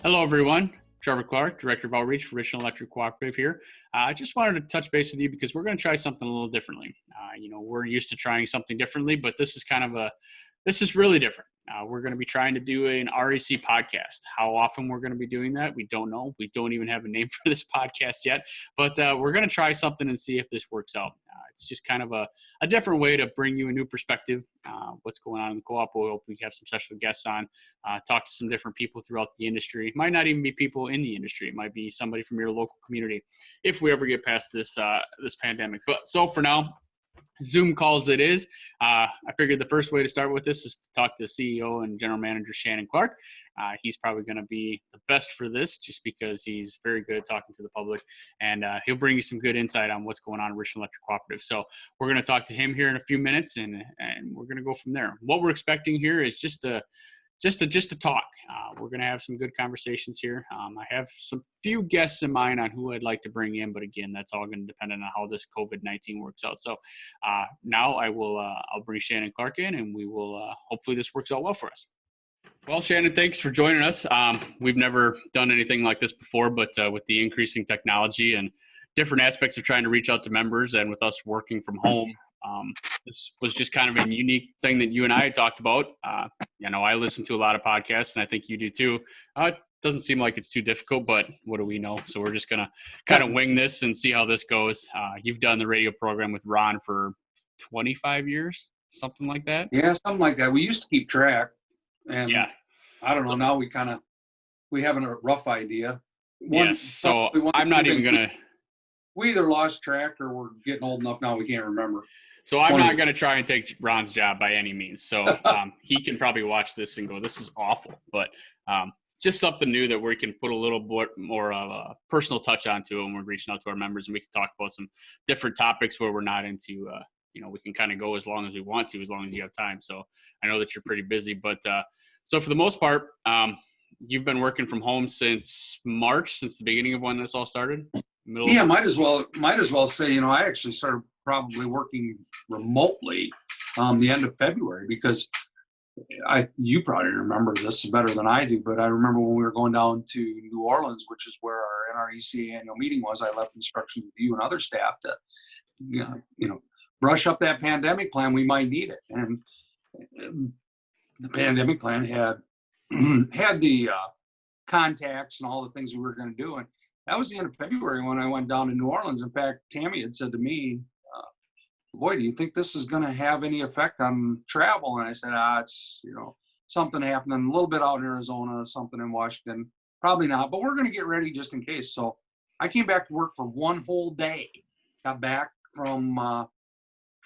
Hello, everyone. Trevor Clark, Director of Outreach for Richland Electric Cooperative here. I just wanted to touch base with you because we're going to try something a little differently. We're used to trying something differently, but this is really different. We're going to be trying to do an REC podcast. How often we're going to be doing that, we don't know. We don't even have a name for this podcast yet, but we're going to try something and see if this works out. It's just kind of a different way to bring you a new perspective, what's going on in the co-op. We hope we have some special guests on, talk to some different people throughout the industry. It might not even be people in the industry. It might be somebody from your local community if we ever get past this pandemic. But so for now, Zoom calls it is. I figured the first way to start with this is to talk to CEO and General Manager Shannon Clark. He's probably going to be the best for this just because he's very good at talking to the public, and he'll bring you some good insight on what's going on in Richland Electric Cooperative. So we're going to talk to him here in a few minutes, and we're going to go from there. What we're expecting here is just to talk. We're going to have some good conversations here. I have some few guests in mind on who I'd like to bring in, but again, that's all going to depend on how this COVID-19 works out. So now I'll bring Shannon Clark in, and we will hopefully this works out well for us. Well, Shannon, thanks for joining us. We've never done anything like this before, but with the increasing technology and different aspects of trying to reach out to members, and with us working from home, this was just kind of a unique thing that you and I had talked about. I listen to a lot of podcasts, and I think you do too. It doesn't seem like it's too difficult, but what do we know? So we're just going to kind of wing this and see how this goes. You've done the radio program with Ron for 25 years, something like that? Yeah, something like that. We used to keep track. And yeah. I don't know, now we have a rough idea. Yes, so I'm not even going to. We either lost track or we're getting old enough now we can't remember. So I'm not going to try and take Ron's job by any means. So he can probably watch this and go, this is awful. But just something new that we can put a little bit more of a personal touch onto when we're reaching out to our members. And we can talk about some different topics where we're not into, we can kind of go as long as we want to, as long as you have time. So I know that you're pretty busy. But so for the most part, you've been working from home since March, since the beginning of when this all started? Might as well say, I actually started probably working remotely the end of February, because you probably remember this better than I do, but I remember when we were going down to New Orleans, which is where our NREC annual meeting was, I left instructions with you and other staff to, brush up that pandemic plan. We might need it. And the pandemic plan had the contacts and all the things we were going to do. And that was the end of February when I went down to New Orleans. In fact, Tammy had said to me, boy, do you think this is going to have any effect on travel? And I said, it's, something happening a little bit out in Arizona, something in Washington, probably not, but we're going to get ready just in case. So I came back to work for one whole day, got back from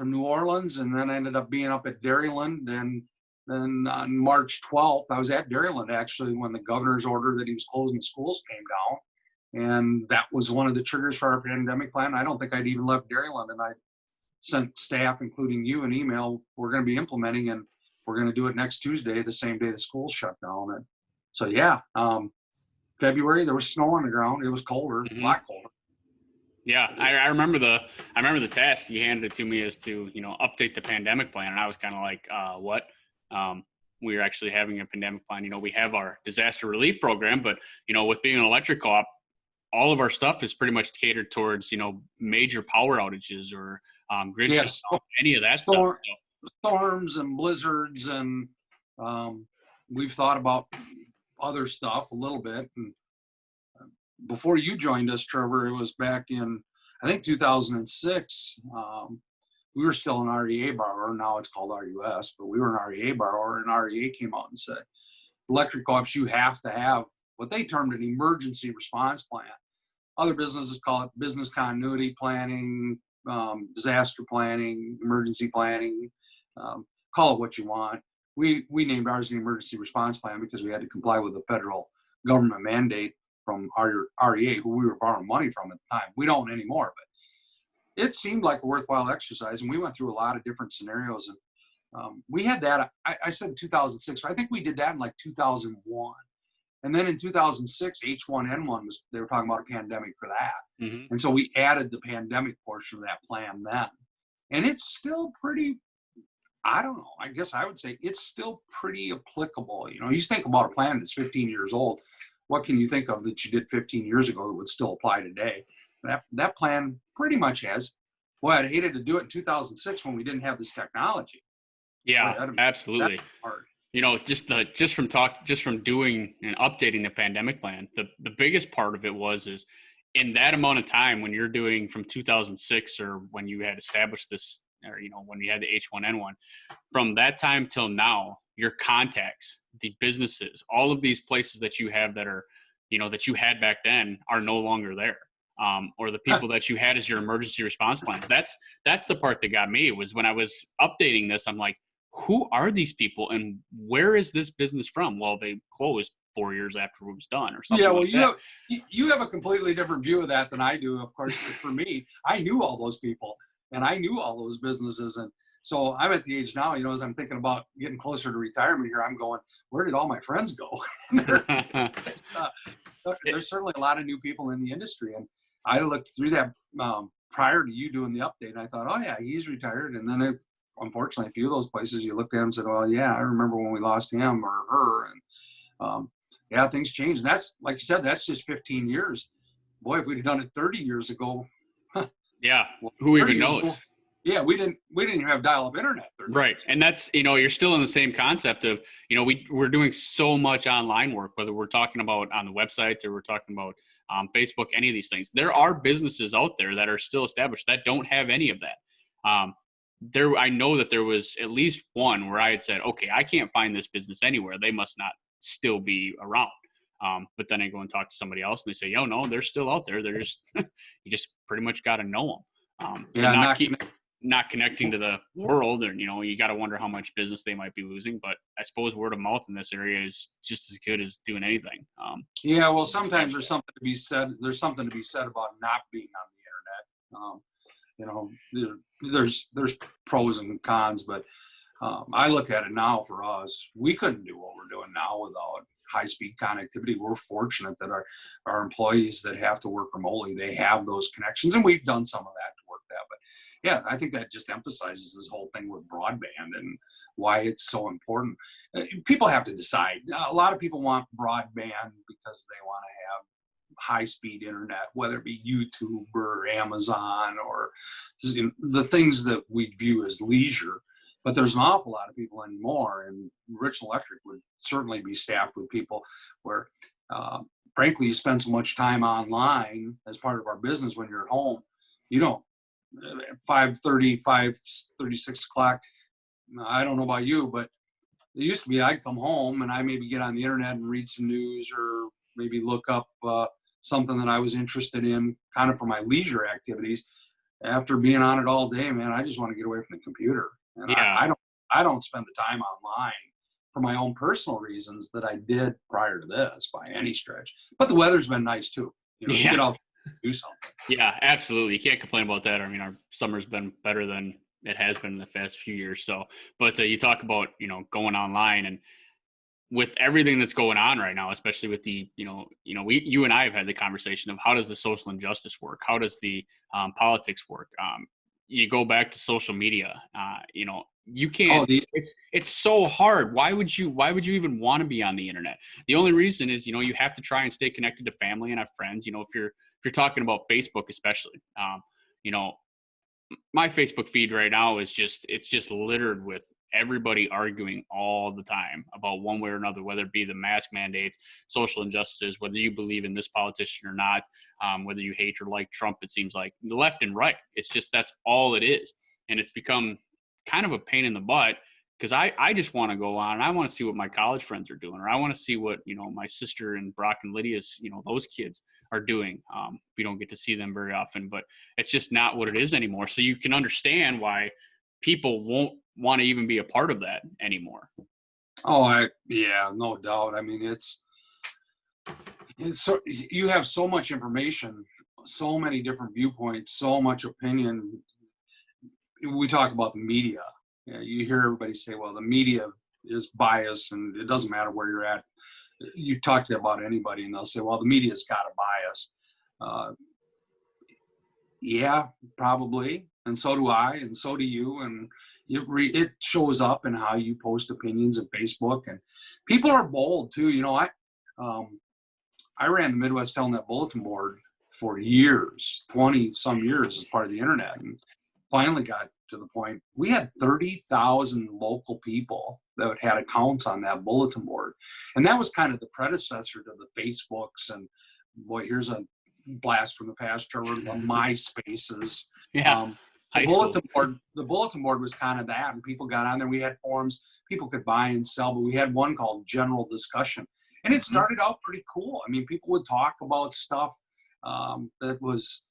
New Orleans, and then I ended up being up at Dairyland. And then on March 12th, I was at Dairyland actually when the governor's order that he was closing schools came down. And that was one of the triggers for our pandemic plan. I don't think I'd even left Dairyland, and I sent staff, including you, an email. We're going to be implementing, and we're going to do it next Tuesday, the same day the schools shut down. And so, February, there was snow on the ground. It was colder, a lot colder. Yeah, I remember the task you handed it to me as to, update the pandemic plan. And I was kind of like, what? We are actually having a pandemic plan. We have our disaster relief program, but, with being an electric co-op, all of our stuff is pretty much catered towards, major power outages or grid shutdown, any of that stuff. Storms and blizzards, and we've thought about other stuff a little bit. And before you joined us, Trevor, it was back in, I think, 2006. We were still an REA borrower. Now it's called RUS, but we were an REA borrower, and REA came out and said, electric co-ops, you have to have what they termed an emergency response plan. Other businesses call it business continuity planning, disaster planning, emergency planning, call it what you want. we named ours the emergency response plan because we had to comply with the federal government mandate from our REA, who we were borrowing money from at the time. We don't anymore, but it seemed like a worthwhile exercise, and we went through a lot of different scenarios. And we had that. I said 2006. I think we did that in like 2001. And then in 2006, H1N1 they were talking about a pandemic for that. Mm-hmm. And so we added the pandemic portion of that plan then. And it's still pretty, I don't know, I guess I would say it's still pretty applicable. You know, you think about a plan that's 15 years old. What can you think of that you did 15 years ago that would still apply today? That plan pretty much has. Boy, I'd hated to do it in 2006 when we didn't have this technology. Yeah, Boy, absolutely. hard. You know, just from doing and updating the pandemic plan, the biggest part of it is in that amount of time when you're doing from 2006 or when you had established this, or, you know, when you had the H1N1, from that time till now, your contacts, the businesses, all of these places that you have that are, you know, that you had back then are no longer there. Or the people that you had as your emergency response plan. That's the part that got me, was when I was updating this, I'm like, who are these people and where is this business from? Well, they closed 4 years after it was done or something. Yeah, well, like you have a completely different view of that than I do. Of course, for me, I knew all those people and I knew all those businesses. And so I'm at the age now, you know, as I'm thinking about getting closer to retirement here, I'm going, where did all my friends go? There's certainly a lot of new people in the industry. And I looked through that prior to you doing the update, and I thought, oh yeah, he's retired. And then unfortunately, a few of those places you looked at and said, well, yeah, I remember when we lost him or her. And yeah, things changed. And that's, like you said, that's just 15 years. Boy, if we'd done it 30 years ago. Yeah, who even knows? Ago, yeah, we didn't even have dial-up internet. Right, and that's, you know, you're still in the same concept of, you know, we're doing so much online work, whether we're talking about on the website or we're talking about Facebook, any of these things. There are businesses out there that are still established that don't have any of that. I know that there was at least one where I had said, okay, I can't find this business anywhere. They must not still be around. But then I go and talk to somebody else and they say, no, they're still out there. They're just, you just pretty much got to know them. So not connecting to the world, and, you know, you got to wonder how much business they might be losing. But I suppose word of mouth in this area is just as good as doing anything. Yeah, well, sometimes there's something to be said. There's something to be said about not being on the internet. You know, there's pros and cons, but I look at it now for us. We couldn't do what we're doing now without high-speed connectivity. We're fortunate that our employees that have to work remotely, they have those connections, and we've done some of that to work that. But yeah, I think that just emphasizes this whole thing with broadband and why it's so important. People have to decide. A lot of people want broadband because they want to have high-speed internet, whether it be YouTube or Amazon or, you know, the things that we view as leisure. But there's an awful lot of people anymore, and Richland Electric would certainly be staffed with people where, frankly, you spend so much time online as part of our business when you're at home. You don't, 5:30, 5:36 o'clock, I don't know about you, but it used to be I'd come home and I maybe get on the internet and read some news or maybe look up something that I was interested in kind of for my leisure activities. After being on it all day, man, I just want to get away from the computer. And Yeah. I don't spend the time online for my own personal reasons that I did prior to this by any stretch. But the weather's been nice too. You know, you get out and do something. Yeah, absolutely. You can't complain about that. I mean, our summer's been better than it has been in the past few years. So, but you talk about, you know, going online, and with everything that's going on right now, especially with the, you and I have had the conversation of how does the social injustice work? How does the politics work? You go back to social media, you can't, it's so hard. Why would you even want to be on the internet? The only reason is, you have to try and stay connected to family and have friends. If you're talking about Facebook, especially, my Facebook feed right now is it's just littered with everybody arguing all the time about one way or another, whether it be the mask mandates, social injustices, whether you believe in this politician or not, whether you hate or like Trump. It seems like the left and right, it's just, that's all it is. And it's become kind of a pain in the butt, because I just want to go on and I want to see what my college friends are doing, or I want to see what, my sister and Brock and Lydia's, those kids are doing. We don't get to see them very often, but it's just not what it is anymore. So you can understand why people won't want to even be a part of that anymore. Yeah, no doubt. I mean, it's so you have so much information, so many different viewpoints, so much opinion. We talk about the media. Yeah, you hear everybody say, well, the media is biased and it doesn't matter where you're at. You talk to about anybody and they'll say, well, the media's got a bias. Uh, yeah, probably. And so do I, and so do you. And it shows up in how you post opinions on Facebook. And people are bold too. Um, I ran the Midwest Telnet Bulletin Board for years, 20 some years as part of the internet. And finally got to the point we had 30,000 local people that had accounts on that bulletin board. And that was kind of the predecessor to the Facebooks and boy, here's a blast from the past, Trevor, the MySpaces. Yeah. The bulletin board was kind of that, and people got on there. We had forums people could buy and sell, but we had one called General Discussion. And it started out pretty cool. I mean, people would talk about stuff that was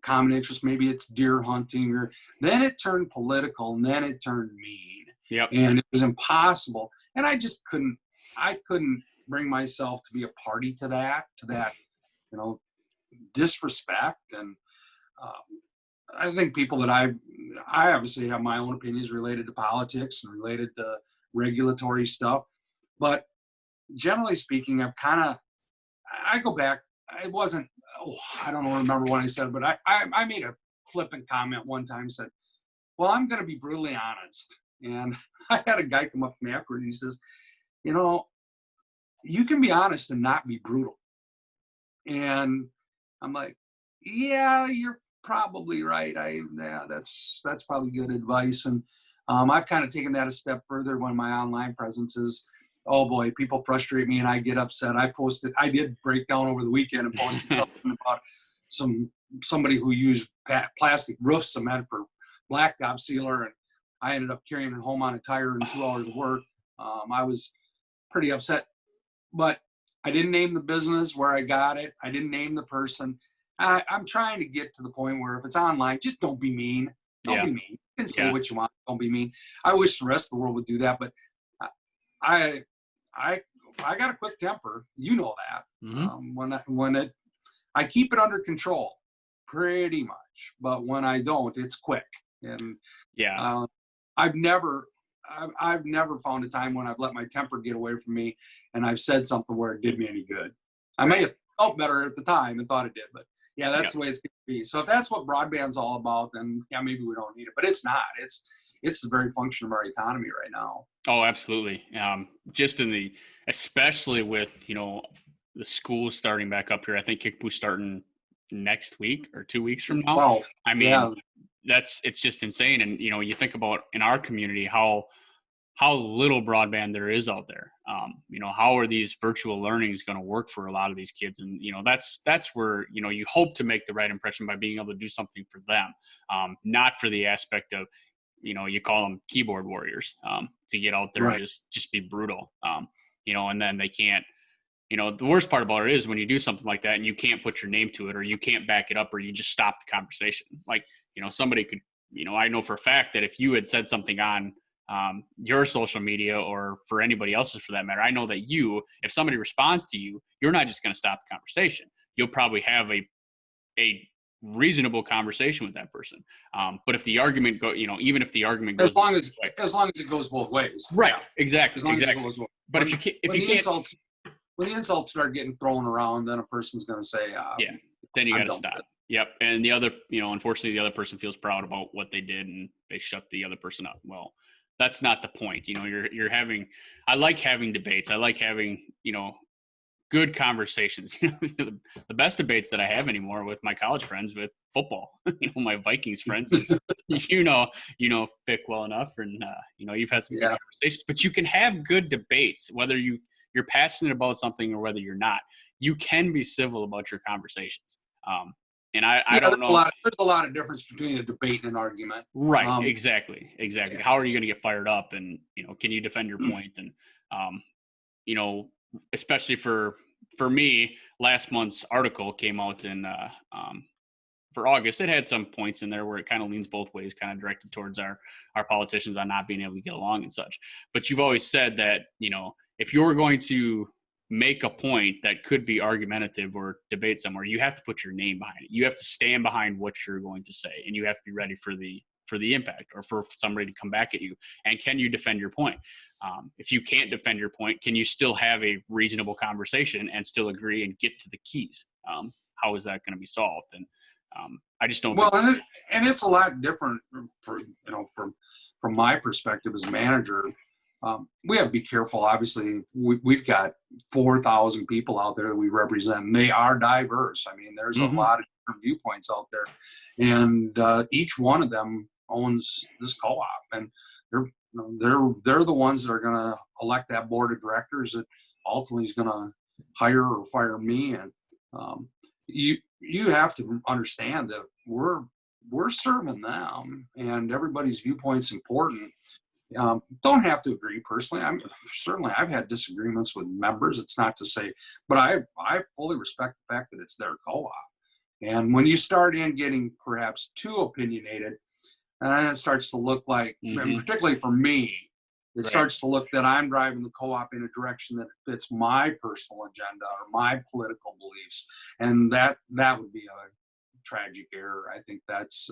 common interest. Maybe it's deer hunting, or then it turned political, and then it turned mean. Yep. And it was impossible. And I just couldn't bring myself to be a party to that, disrespect. And I think people that I obviously have my own opinions related to politics and related to regulatory stuff, but generally speaking, I go back. It wasn't, I don't remember what I said, but I made a flippant comment one time, said, well, I'm going to be brutally honest. And I had a guy come up to me afterwards. He says, you can be honest and not be brutal. And I'm like, yeah, you're probably right. That's probably good advice. And I've kind of taken that a step further when my online presence is, oh boy, people frustrate me and I get upset. I did break down over the weekend and posted something about somebody who used plastic roof cement for blacktop sealer, and I ended up carrying it home on a tire in 2 hours of work. I was pretty upset, but I didn't name the business where I got it. I didn't name the person. I'm trying to get to the point where if it's online, just don't be mean. Don't be mean. You can say what you want. Don't be mean. I wish the rest of the world would do that, but I got a quick temper. You know that. Mm-hmm. I keep it under control, pretty much. But when I don't, it's quick. And I've never found a time when I've let my temper get away from me and I've said something where it did me any good. I may have felt better at the time and thought it did, but that's the way it's going to be. So if that's what broadband's all about, then maybe we don't need it. But it's not. It's the very function of our economy right now. Oh, absolutely. Just especially with, the school starting back up here. I think Kickboo's starting next week or 2 weeks from now. Well, I mean, it's just insane. And, you think about in our community, how little broadband there is out there. How are these virtual learnings going to work for a lot of these kids? And, that's where, you hope to make the right impression by being able to do something for them, not for the aspect of, you call them keyboard warriors, to get out there and just be brutal, and then they can't, the worst part about it is when you do something like that and you can't put your name to it or you can't back it up or you just stop the conversation. Like, somebody could, I know for a fact that if you had said something on your social media or for anybody else's for that matter, I know that if somebody responds to you, you're not just going to stop the conversation. You'll probably have a reasonable conversation with that person. But if the argument even if the argument goes as long as it goes both ways. Right. Yeah. Exactly. But when the insults start getting thrown around, then a person's going to say, then you got to stop. Yep. And the other, unfortunately the other person feels proud about what they did and they shut the other person up. Well, that's not the point. I like having debates. I like having, good conversations. The best debates that I have anymore with my college friends with football, my Vikings friends, Vic well enough. And, you've had some good conversations, but you can have good debates, whether you're passionate about something or whether you're not. You can be civil about your conversations. And I don't know. There's a lot of difference between a debate and an argument. Right. Exactly. Yeah. How are you going to get fired up? And, can you defend your point? And, especially for me, last month's article came out in for August, it had some points in there where it kind of leans both ways, kind of directed towards our politicians on not being able to get along and such. But you've always said that, if you're going to make a point that could be argumentative or debate somewhere, you have to put your name behind it. You have to stand behind what you're going to say, and you have to be ready for the impact, or for somebody to come back at you. And can you defend your point? If you can't defend your point, can you still have a reasonable conversation and still agree and get to the keys? How is that going to be solved? And I just don't. Well, and it's a lot different from my perspective as a manager. We have to be careful. Obviously, we've got 4,000 people out there that we represent, and they are diverse. I mean, there's a lot of different viewpoints out there, and each one of them owns this co-op, and they're the ones that are going to elect that board of directors that ultimately is going to hire or fire me. And you have to understand that we're serving them, and everybody's viewpoint's important. Don't have to agree personally. I've had disagreements with members. It's not to say, but I fully respect the fact that it's their co-op. And when you start in getting perhaps too opinionated, and it starts to look like, and particularly for me, it starts to look that I'm driving the co-op in a direction that fits my personal agenda or my political beliefs, and that would be a tragic error. I think that's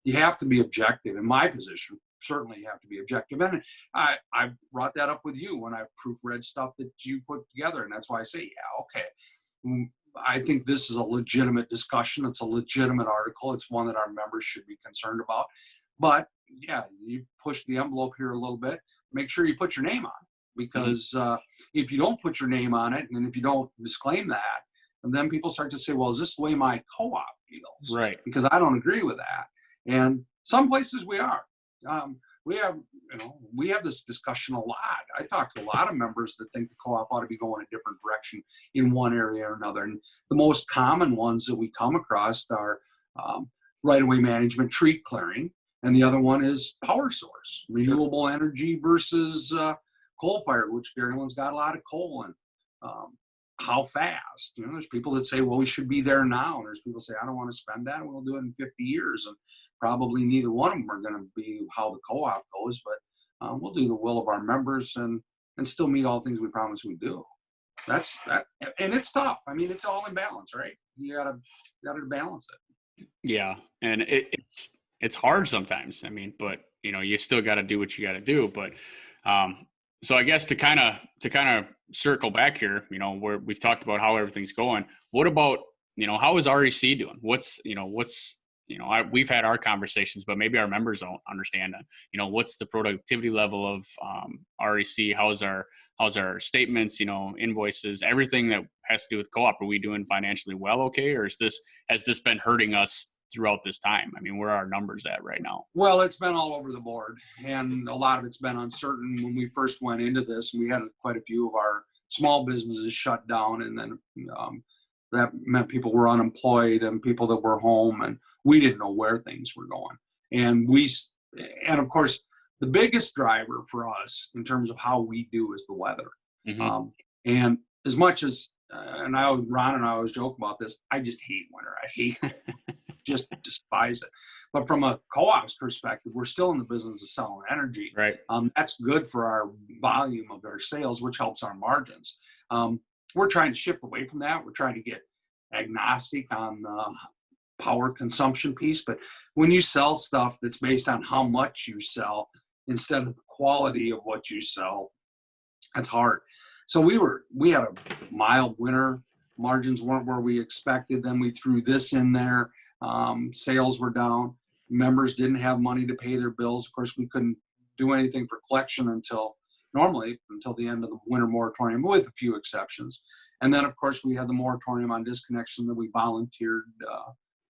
you have to be objective. In my position, certainly you have to be objective, and I brought that up with you when I proofread stuff that you put together, and that's why I say, yeah, okay. I think this is a legitimate discussion. It's a legitimate article. It's one that our members should be concerned about. But yeah, you push the envelope here a little bit. Make sure you put your name on it, because if you don't put your name on it, and if you don't disclaim that, and then people start to say, well, is this the way my co-op feels? Right. Because I don't agree with that. And some places we are. We have this discussion a lot. I talk to a lot of members that think the co-op ought to be going a different direction in one area or another. And the most common ones that we come across are right-of-way management, tree clearing, and the other one is power source, renewable energy versus coal-fired, which Dairyland's got a lot of coal. And how fast? There's people that say, well, we should be there now. And there's people say, I don't want to spend that. We'll do it in 50 years. And probably neither one of them are going to be how the co-op goes, but we'll do the will of our members and still meet all the things we promise we do. That's that. And it's tough. I mean, it's all in balance, right? You gotta balance it. Yeah. And it's hard sometimes. I mean, but you still got to do what you got to do. But so I guess to kind of circle back here, where we've talked about how everything's going. What about, how is REC doing? We've had our conversations, but maybe our members don't understand that. What's the productivity level of REC? How's our statements, invoices, everything that has to do with co-op? Are we doing financially well, okay? Or has this been hurting us throughout this time? I mean, where are our numbers at right now? Well, it's been all over the board, and a lot of it's been uncertain. When we first went into this, we had quite a few of our small businesses shut down, and then that meant people were unemployed and people that were home, and we didn't know where things were going. And of course, the biggest driver for us in terms of how we do is the weather. And as much as, Ron and I always joke about this, I just hate winter. I hate it. Just despise it. But from a co-op's perspective, we're still in the business of selling energy. Right. That's good for our volume of our sales, which helps our margins. We're trying to shift away from that. We're trying to get agnostic on power consumption piece. But when you sell stuff that's based on how much you sell instead of the quality of what you sell, that's hard. So we had a mild winter. Margins weren't where we expected. Then we threw this in there. Sales were down. Members didn't have money to pay their bills. Of course, we couldn't do anything for collection until the end of the winter moratorium, with a few exceptions. And then, of course, we had the moratorium on disconnection that we volunteered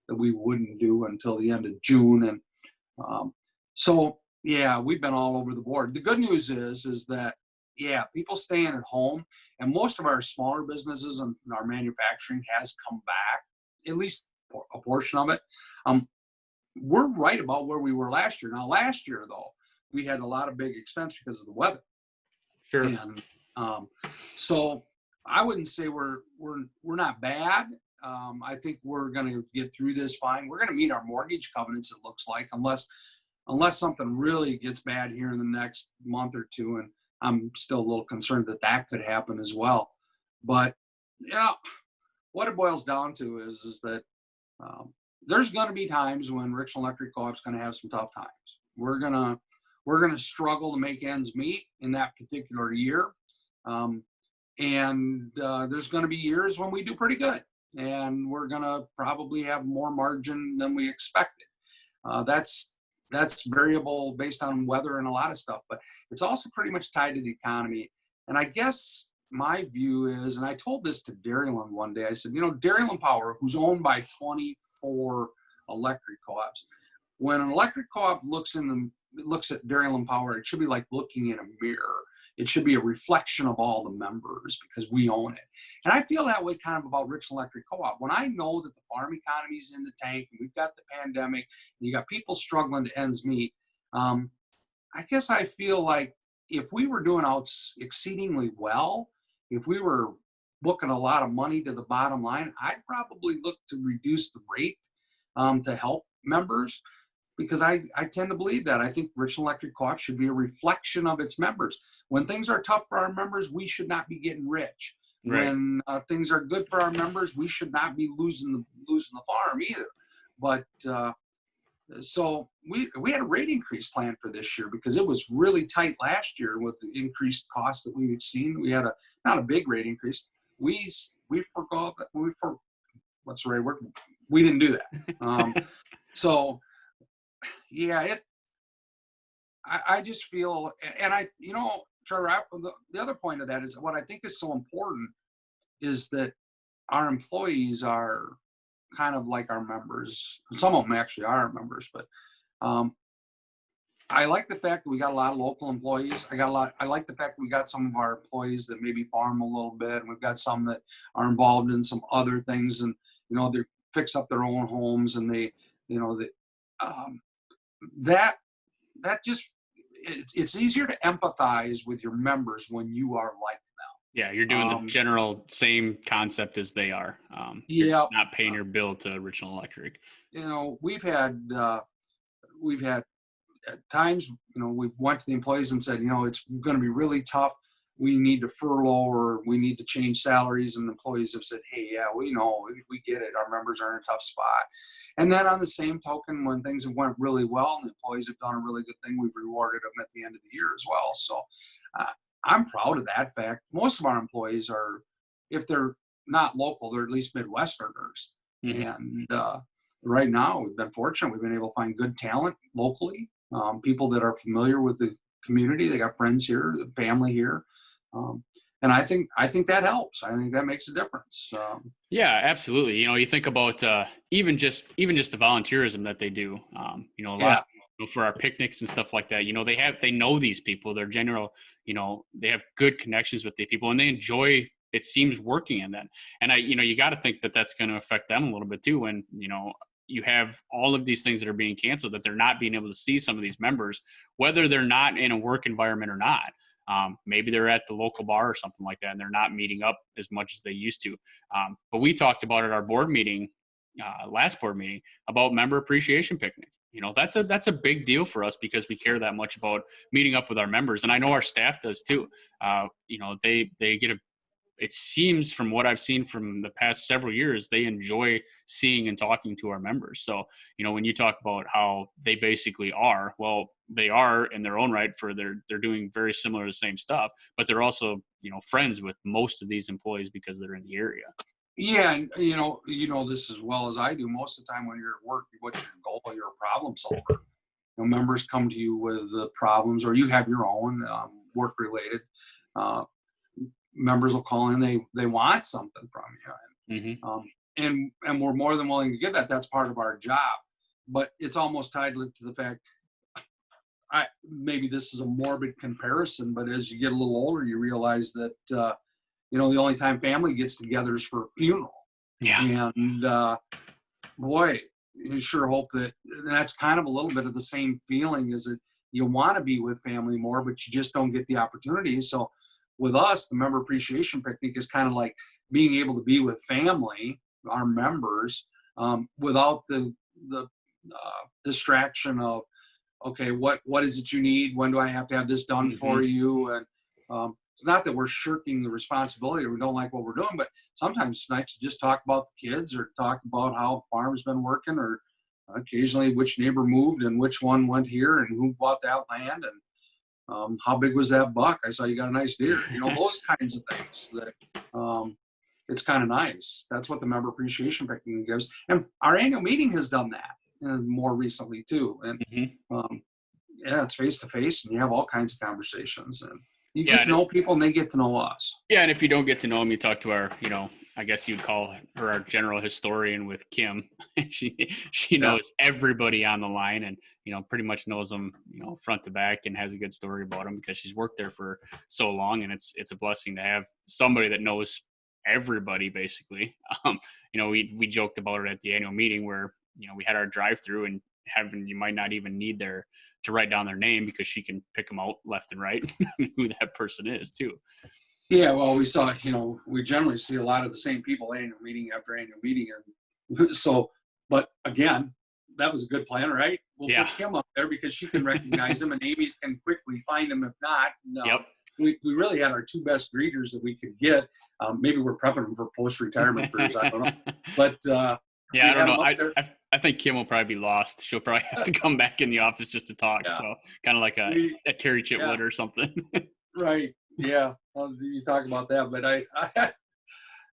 that we wouldn't do until the end of June. And so, yeah, we've been all over the board. The good news is that, yeah, people staying at home, and most of our smaller businesses and our manufacturing has come back, at least a portion of it. We're right about where we were last year. Now, last year, though, we had a lot of big expense because of the weather. Sure. And so I wouldn't say we're not bad. I think we're going to get through this fine. We're going to meet our mortgage covenants, it looks like, unless something really gets bad here in the next month or two. And I'm still a little concerned that that could happen as well. But what it boils down to is that there's going to be times when Richland Electric Co-op's going to have some tough times. We're gonna struggle to make ends meet in that particular year, and there's going to be years when we do pretty good, and we're going to probably have more margin than we expected. That's variable based on weather and a lot of stuff, but it's also pretty much tied to the economy. And I guess my view is, and I told this to Dairyland one day, I said, Dairyland Power, who's owned by 24 electric co-ops, when an electric co-op looks at Dairyland Power, it should be like looking in a mirror. It should be a reflection of all the members because we own it. And I feel that way kind of about Richland Electric Co-op. When I know that the farm economy is in the tank and we've got the pandemic and you got people struggling to ends meet, I guess I feel like if we were doing exceedingly well, if we were booking a lot of money to the bottom line, I'd probably look to reduce the rate to help members, because I tend to believe that. I think Richland Electric Co-op should be a reflection of its members. When things are tough for our members, we should not be getting rich. Right. When things are good for our members, we should not be losing the farm either. But so we had a rate increase planned for this year because it was really tight last year with the increased costs that we had seen. We had not a big rate increase. We forgot that what's the right word? We didn't do that. So yeah, I just feel, and Trevor, the other point of that is what I think is so important is that our employees are kind of like our members. Some of them actually are our members, but I like the fact that we got a lot of local employees. I like the fact that we got some of our employees that maybe farm a little bit, and we've got some that are involved in some other things, and they fix up their own homes, and that just it's easier to empathize with your members when you are like them. Yeah, you're doing the general same concept as they are. You're just not paying your bill to Richland Electric. We've had at times, we went to the employees and said, it's going to be really tough. We need to furlough or we need to change salaries. And the employees have said, hey, yeah, we know, we get it. Our members are in a tough spot. And then on the same token, when things have went really well and the employees have done a really good thing, we've rewarded them at the end of the year as well. So I'm proud of that fact. Most of our employees are, if they're not local, they're at least Midwesterners. Mm-hmm. And right now, we've been fortunate. We've been able to find good talent locally, people that are familiar with the community. They got friends here, family here. And I think that helps. I think that makes a difference. Yeah, absolutely. You think about even just the volunteerism that they do. A lot for our picnics and stuff like that. They know these people. They're general. They have good connections with the people, and they enjoy. It seems working in them. And you got to think that that's going to affect them a little bit too. When you have all of these things that are being canceled, that they're not being able to see some of these members, whether they're not in a work environment or not. Maybe they're at the local bar or something like that, and they're not meeting up as much as they used to. But we talked about at our board meeting, last board meeting, about member appreciation picnic. That's a big deal for us because we care that much about meeting up with our members, and I know our staff does too. They get it seems from what I've seen from the past several years, they enjoy seeing and talking to our members. So, when you talk about how they basically are, well, they are in their own right they're doing very similar to the same stuff, but they're also, friends with most of these employees because they're in the area. Yeah. And this as well as I do. Most of the time when you're at work, what's your goal? You're a problem solver. Members come to you with the problems, or you have your own work related. Members will call in, they want something from you. Mm-hmm. And we're more than willing to give that. That's part of our job. But it's almost tied to the fact, maybe this is a morbid comparison, but as you get a little older, you realize that, the only time family gets together is for a funeral. Yeah. And boy, you sure hope that's kind of a little bit of the same feeling, is that you want to be with family more, but you just don't get the opportunity. So with us, the member appreciation picnic is kind of like being able to be with family our members without the distraction of, okay, what is it you need? When do I have to have this done for you? And it's not that we're shirking the responsibility or we don't like what we're doing, but sometimes it's nice to just talk about the kids or talk about how the farm's been working, or occasionally which neighbor moved and which one went here and who bought that land, and how big was that buck? I saw you got a nice deer. Those kinds of things that it's kind of nice. That's what the member appreciation picnic gives. And our annual meeting has done that and more recently too. And yeah, it's face to face and you have all kinds of conversations, and you get to know people and they get to know us. Yeah. And if you don't get to know them, you talk to our, I guess you'd call her our general historian with Kim. she knows everybody on the line, and pretty much knows them front to back, and has a good story about them because she's worked there for so long. And it's a blessing to have somebody that knows everybody basically. We joked about it at the annual meeting where we had our drive-through, and you might not even need to write down their name because she can pick them out left and right who that person is too. Yeah, well, we saw, we generally see a lot of the same people annual meeting after annual meeting. And so, but again, that was a good plan, right? We'll put Kim up there because she can recognize them, and Amy can quickly find them if not. No, we really had our two best greeters that we could get. Maybe we're prepping them for post-retirement careers. I don't know. But I don't know. I think Kim will probably be lost. She'll probably have to come back in the office just to talk. Yeah. So kind of like a Terry Chitwood or something. Right. Yeah. Well, you talk about that, but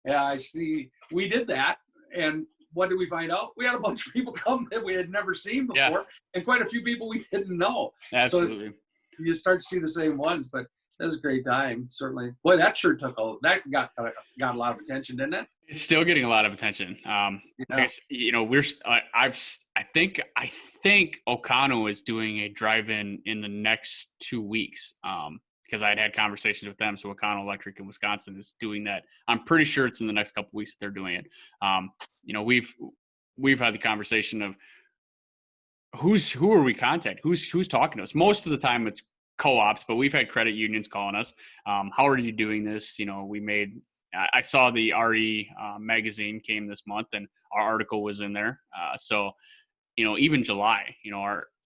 I see. We did that, and what did we find out? We had a bunch of people come that we had never seen before, and quite a few people we didn't know. Absolutely. So you start to see the same ones, but that was a great time, certainly. Boy, that sure that got a lot of attention, didn't it? It's still getting a lot of attention. I guess, I think Okano is doing a drive-in in the next 2 weeks. Because I'd had conversations with them. So Attribution Electric in Wisconsin is doing that. I'm pretty sure it's in the next couple of weeks that they're doing it. We've had the conversation of who are we contacting? Who's talking to us? Most of the time it's co-ops, but we've had credit unions calling us. How are you doing this? I saw the RE magazine came this month, and our article was in there. So even July,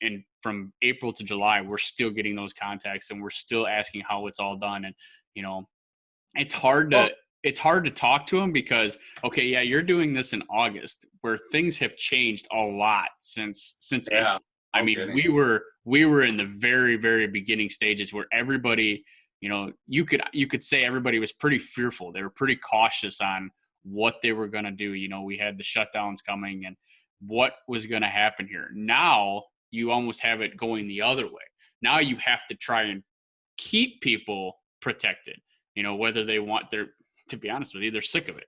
and from April to July, we're still getting those contacts, and we're still asking how it's all done. And, it's hard to talk to them because, okay, yeah, you're doing this in August, where things have changed a lot since April. I mean, we were in the very, very beginning stages where everybody, you could say everybody was pretty fearful. They were pretty cautious on what they were going to do. We had the shutdowns coming and what was going to happen here. Now you almost have it going the other way. Now you have to try and keep people protected, whether they want to be honest with you, they're sick of it.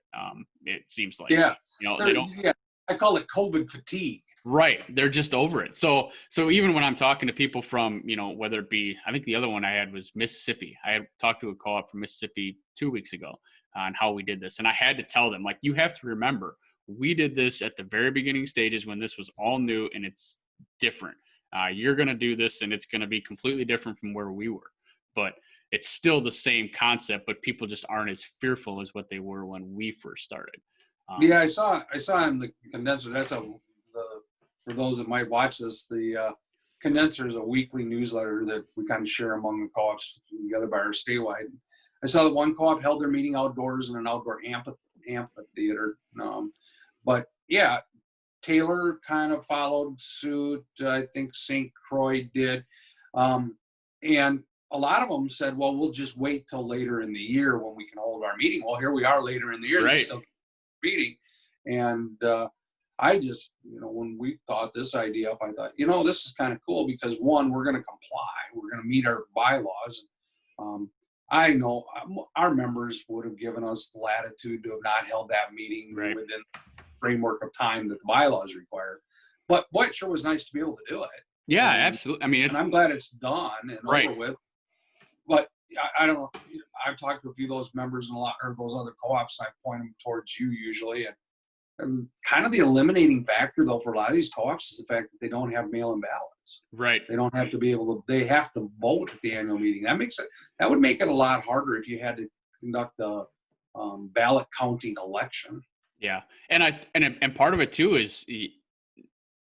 It seems like, they don't. Yeah, I call it COVID fatigue. Right. They're just over it. So even when I'm talking to people from, whether it be, I think the other one I had was Mississippi. I had talked to a co-op from Mississippi 2 weeks ago on how we did this. And I had to tell them, like, you have to remember, we did this at the very beginning stages when this was all new and it's different. You're going to do this and it's going to be completely different from where we were. But it's still the same concept, but people just aren't as fearful as what they were when we first started. I saw in the condenser, for those that might watch this, the condenser is a weekly newsletter that we kind of share among the co-ops together by our statewide. I saw that one co-op held their meeting outdoors in an outdoor amphitheater. But yeah, Taylor kind of followed suit. I think St. Croix did. And a lot of them said, well, we'll just wait till later in the year when we can hold our meeting. Well, here we are later in the year. Right. Still meeting. And I just, when we thought this idea up, I thought, this is kind of cool because one, we're going to comply. We're going to meet our bylaws. I know our members would have given us latitude to have not held that meeting within the framework of time that the bylaws require. But boy, it sure was nice to be able to do it. Yeah, absolutely. I mean, I'm glad it's done and over with. But I don't know. I've talked to a few of those members and a lot, or those other co-ops. And I point them towards you usually, and kind of the eliminating factor though for a lot of these co-ops is the fact that they don't have mail-in ballots. Right. They don't have to be able to. They have to vote at the annual meeting. That would make it a lot harder if you had to conduct a ballot counting election. Yeah. And part of it too is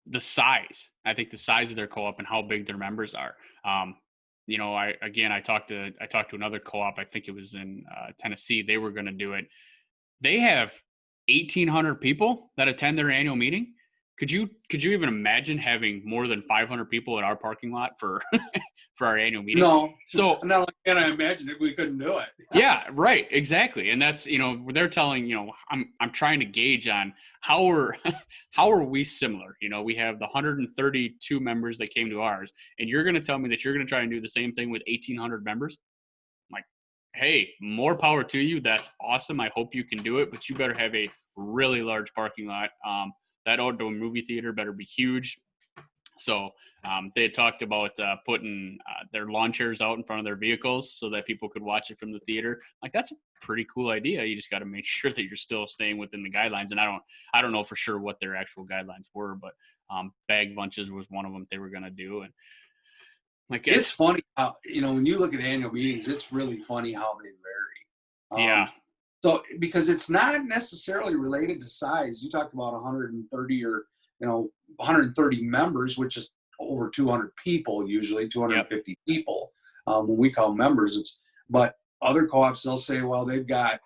the size. I think the size of their co-op and how big their members are. I talked to another co-op. I think it was in Tennessee. They were going to do it. They have 1,800 people that attend their annual meeting. Could you even imagine having more than 500 people at our parking lot for for our annual meeting? No, So no, can I imagine it? We couldn't do it. yeah, right, exactly. And that's, they're telling, I'm trying to gauge on how how are we similar? We have the 132 members that came to ours, and you're going to tell me that you're going to try and do the same thing with 1,800 members? I'm like, hey, more power to you. That's awesome. I hope you can do it, but you better have a really large parking lot. That outdoor movie theater better be huge. So they had talked about putting their lawn chairs out in front of their vehicles so that people could watch it from the theater. Like, that's a pretty cool idea. You just got to make sure that you're still staying within the guidelines. And I don't know for sure what their actual guidelines were, but bag bunches was one of them they were going to do. And like, it's funny how, when you look at annual meetings, it's really funny how they vary. Yeah. So because it's not necessarily related to size. You talked about 130 or 130 members, which is over 200 people, usually 250 people. When we call members, but other co-ops, they'll say, well, they've got,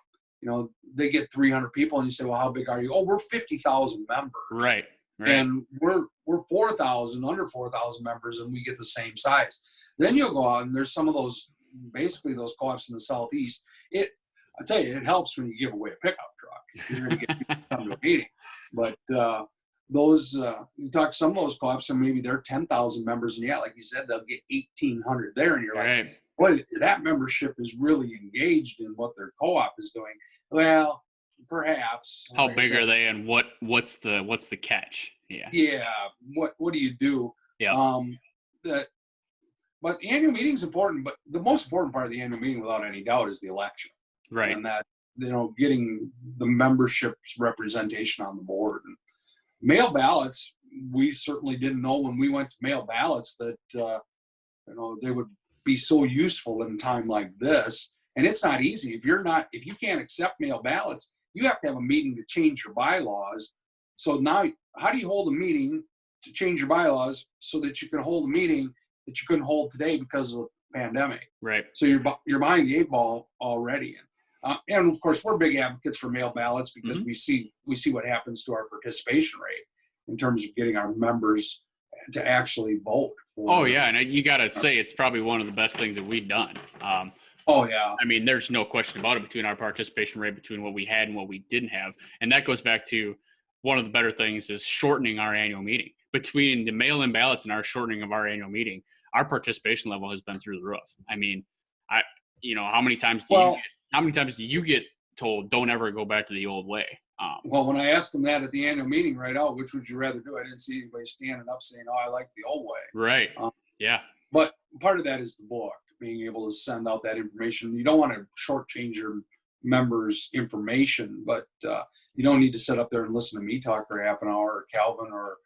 they get 300 people, and you say, well, how big are you? Oh, we're 50,000 members. Right. And we're 4,000, under 4,000 members, and we get the same size. Then you'll go out, and there's some of those, basically those co-ops in the Southeast. I tell you, it helps when you give away a pickup truck if you're going to get people to come to a meeting. But you talk to some of those co-ops, and maybe they're 10,000 members, and yeah, like you said, they'll get 1,800 there, and you're like, boy, that membership is really engaged in what their co-op is doing. Well, perhaps. How big are they, and what's the catch? Yeah. Yeah. What do you do? Yeah. But the annual meeting is important. But the most important part of the annual meeting, without any doubt, is the election. Right. And that getting the membership's representation on the board. And mail ballots, we certainly didn't know when we went to mail ballots that they would be so useful in a time like this. And it's not easy. If you can't accept mail ballots, you have to have a meeting to change your bylaws. So now, how do you hold a meeting to change your bylaws so that you can hold a meeting that you couldn't hold today because of the pandemic? Right. So you're behind the 8 ball already. And of course, we're big advocates for mail ballots because we see what happens to our participation rate in terms of getting our members to actually vote. And you got to say it's probably one of the best things that we've done. I mean, there's no question about it between our participation rate, between what we had and what we didn't have. And that goes back to one of the better things is shortening our annual meeting. Between the mail-in ballots and our shortening of our annual meeting, our participation level has been through the roof. I mean, how many times do you get told don't ever go back to the old way? Well, when I asked them that at the annual meeting right out, which would you rather do? I didn't see anybody standing up saying, "Oh, I like the old way." Right. Yeah. But part of that is the book, being able to send out that information. You don't want to shortchange your members' information, but you don't need to sit up there and listen to me talk for half an hour, or Calvin, or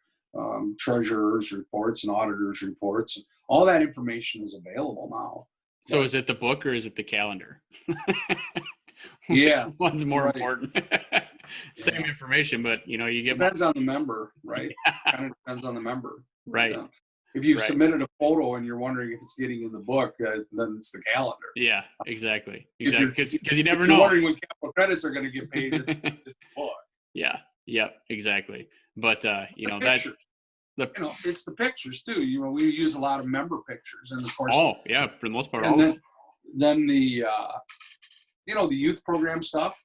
treasurer's reports and auditors' reports. All that information is available now. So is it the book or is it the calendar? Yeah. Which one's more important? Same information, but you get depends on the member, right? Kind of depends on the member, right? If you've submitted a photo and you're wondering if it's getting in the book, then it's the calendar. Yeah, exactly. Because you never know. If you're wondering when capital credits are going to get paid, it's the book. Yeah. Yep. Exactly. But it's the pictures too. We use a lot of member pictures, and of course. Oh yeah, for the most part. Then the the youth program stuff.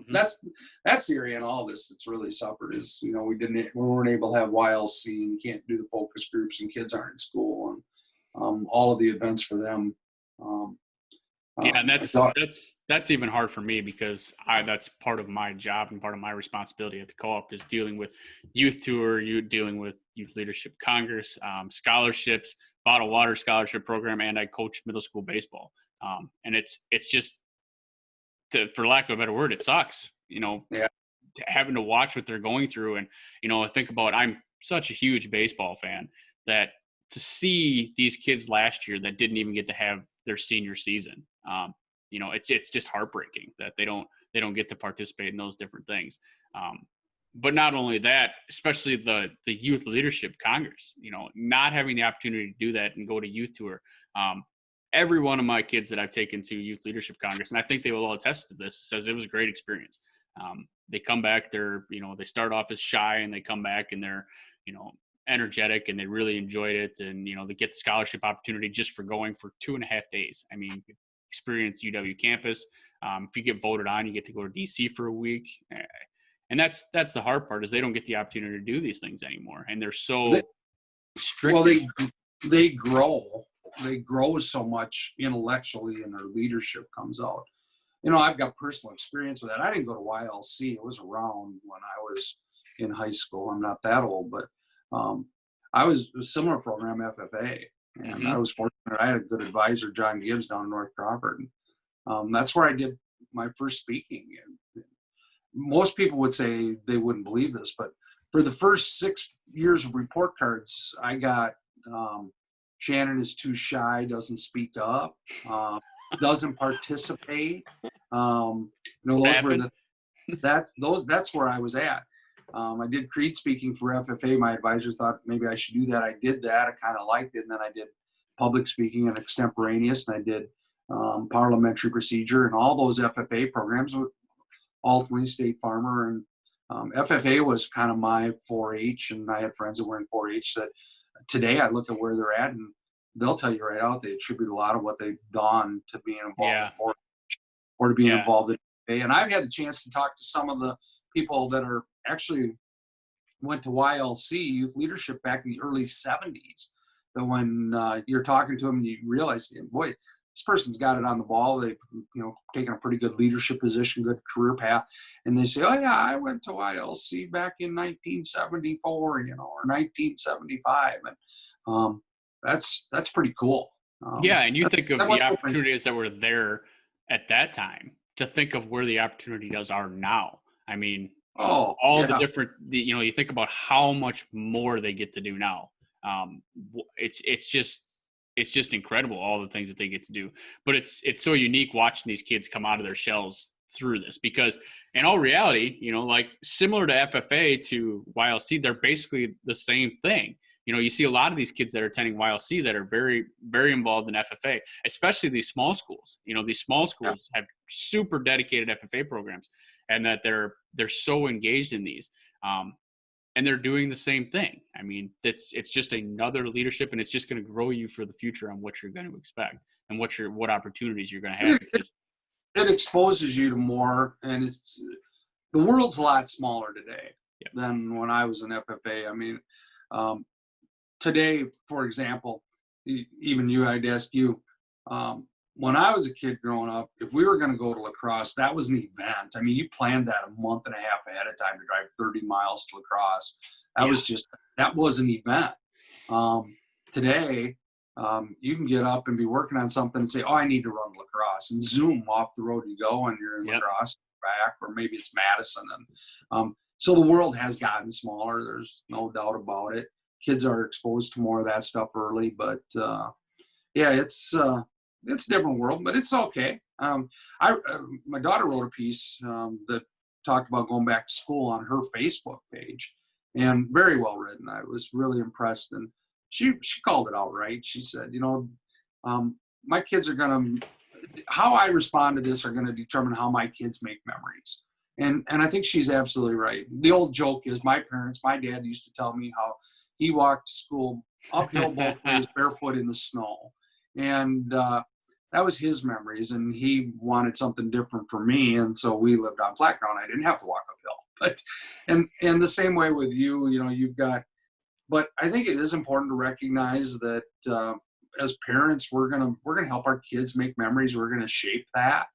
That's the area in all this that's really suffered is we weren't able to have YLC, and you can't do the focus groups, and kids aren't in school, and all of the events for them. And that's even hard for me because that's part of my job and part of my responsibility at the co-op is dealing with youth tour, dealing with youth leadership Congress, scholarships, bottled water scholarship program, and I coach middle school baseball. And it's just, for lack of a better word, it sucks, having to watch what they're going through. And, think about, I'm such a huge baseball fan that to see these kids last year that didn't even get to have their senior season, it's just heartbreaking that they don't they don't get to participate in those different things. But not only that, especially the Youth Leadership Congress, not having the opportunity to do that and go to youth tour. Every one of my kids that I've taken to Youth Leadership Congress, and I think they will all attest to this, says it was a great experience. They come back, they start off as shy, and they come back and they're, energetic, and they really enjoyed it. And, they get the scholarship opportunity just for going for 2.5 days. I mean, experience UW campus. If you get voted on, you get to go to DC for a week. And that's the hard part, is they don't get the opportunity to do these things anymore. And they're so strict. Well, they grow so much intellectually, and their leadership comes out. I've got personal experience with that. I didn't go to YLC. It was around when I was in high school. I'm not that old, but I was a similar program, FFA. And I was fortunate. I had a good advisor, John Gibbs, down in North Crawford. And, that's where I did my first speaking. And most people would say they wouldn't believe this, but for the first 6 years of report cards, I got Shannon is too shy, doesn't speak up, doesn't participate. That's where I was at. I did creed speaking for FFA. My advisor thought maybe I should do that. I did that. I kind of liked it. And then I did public speaking and extemporaneous, and I did parliamentary procedure, and all those FFA programs with ultimately State Farmer. And FFA was kind of my 4-H, and I had friends that were in 4-H that today I look at where they're at, and they'll tell you right out they attribute a lot of what they've done to being involved in 4-H or to being involved in FFA. And I've had the chance to talk to some of the people that are actually went to YLC, Youth Leadership, back in the early 70s. That when you're talking to them, you realize, boy, this person's got it on the ball. They've, taken a pretty good leadership position, good career path. And they say, oh yeah, I went to YLC back in 1974, or 1975. And that's pretty cool. And you think of the opportunities that were there at that time, to think of where the opportunities are now. I mean, the different, you think about how much more they get to do now. It's just incredible, all the things that they get to do. But it's so unique watching these kids come out of their shells through this, because in all reality, like similar to FFA to YLC, they're basically the same thing. You see a lot of these kids that are attending YLC that are very, very involved in FFA, especially these small schools. These small schools have super dedicated FFA programs, and that they're so engaged in these. And they're doing the same thing. I mean, it's just another leadership, and it's just going to grow you for the future on what you're going to expect and what opportunities you're going to have. It exposes you to more, and the world's a lot smaller today than when I was in FFA. I mean, today, for example, even you, I'd ask you, when I was a kid growing up, if we were going to go to lacrosse, that was an event. I mean, you planned that a month and a half ahead of time to drive 30 miles to lacrosse. That was an event. Today, you can get up and be working on something and say, oh, I need to run lacrosse, and zoom off the road you go, and you're in lacrosse back, or maybe it's Madison. And so the world has gotten smaller. There's no doubt about it. Kids are exposed to more of that stuff early, but it's a different world, but it's okay. My daughter wrote a piece that talked about going back to school on her Facebook page, and very well written. I was really impressed, and she called it out right. She said, my kids are how I respond to this are going to determine how my kids make memories. And I think she's absolutely right. The old joke is my dad used to tell me how he walked to school uphill both ways, barefoot in the snow. And that was his memories, and he wanted something different for me. And so we lived on flat ground. I didn't have to walk uphill. But and the same way with you, you've got. But I think it is important to recognize that as parents, we're gonna help our kids make memories. We're gonna shape that.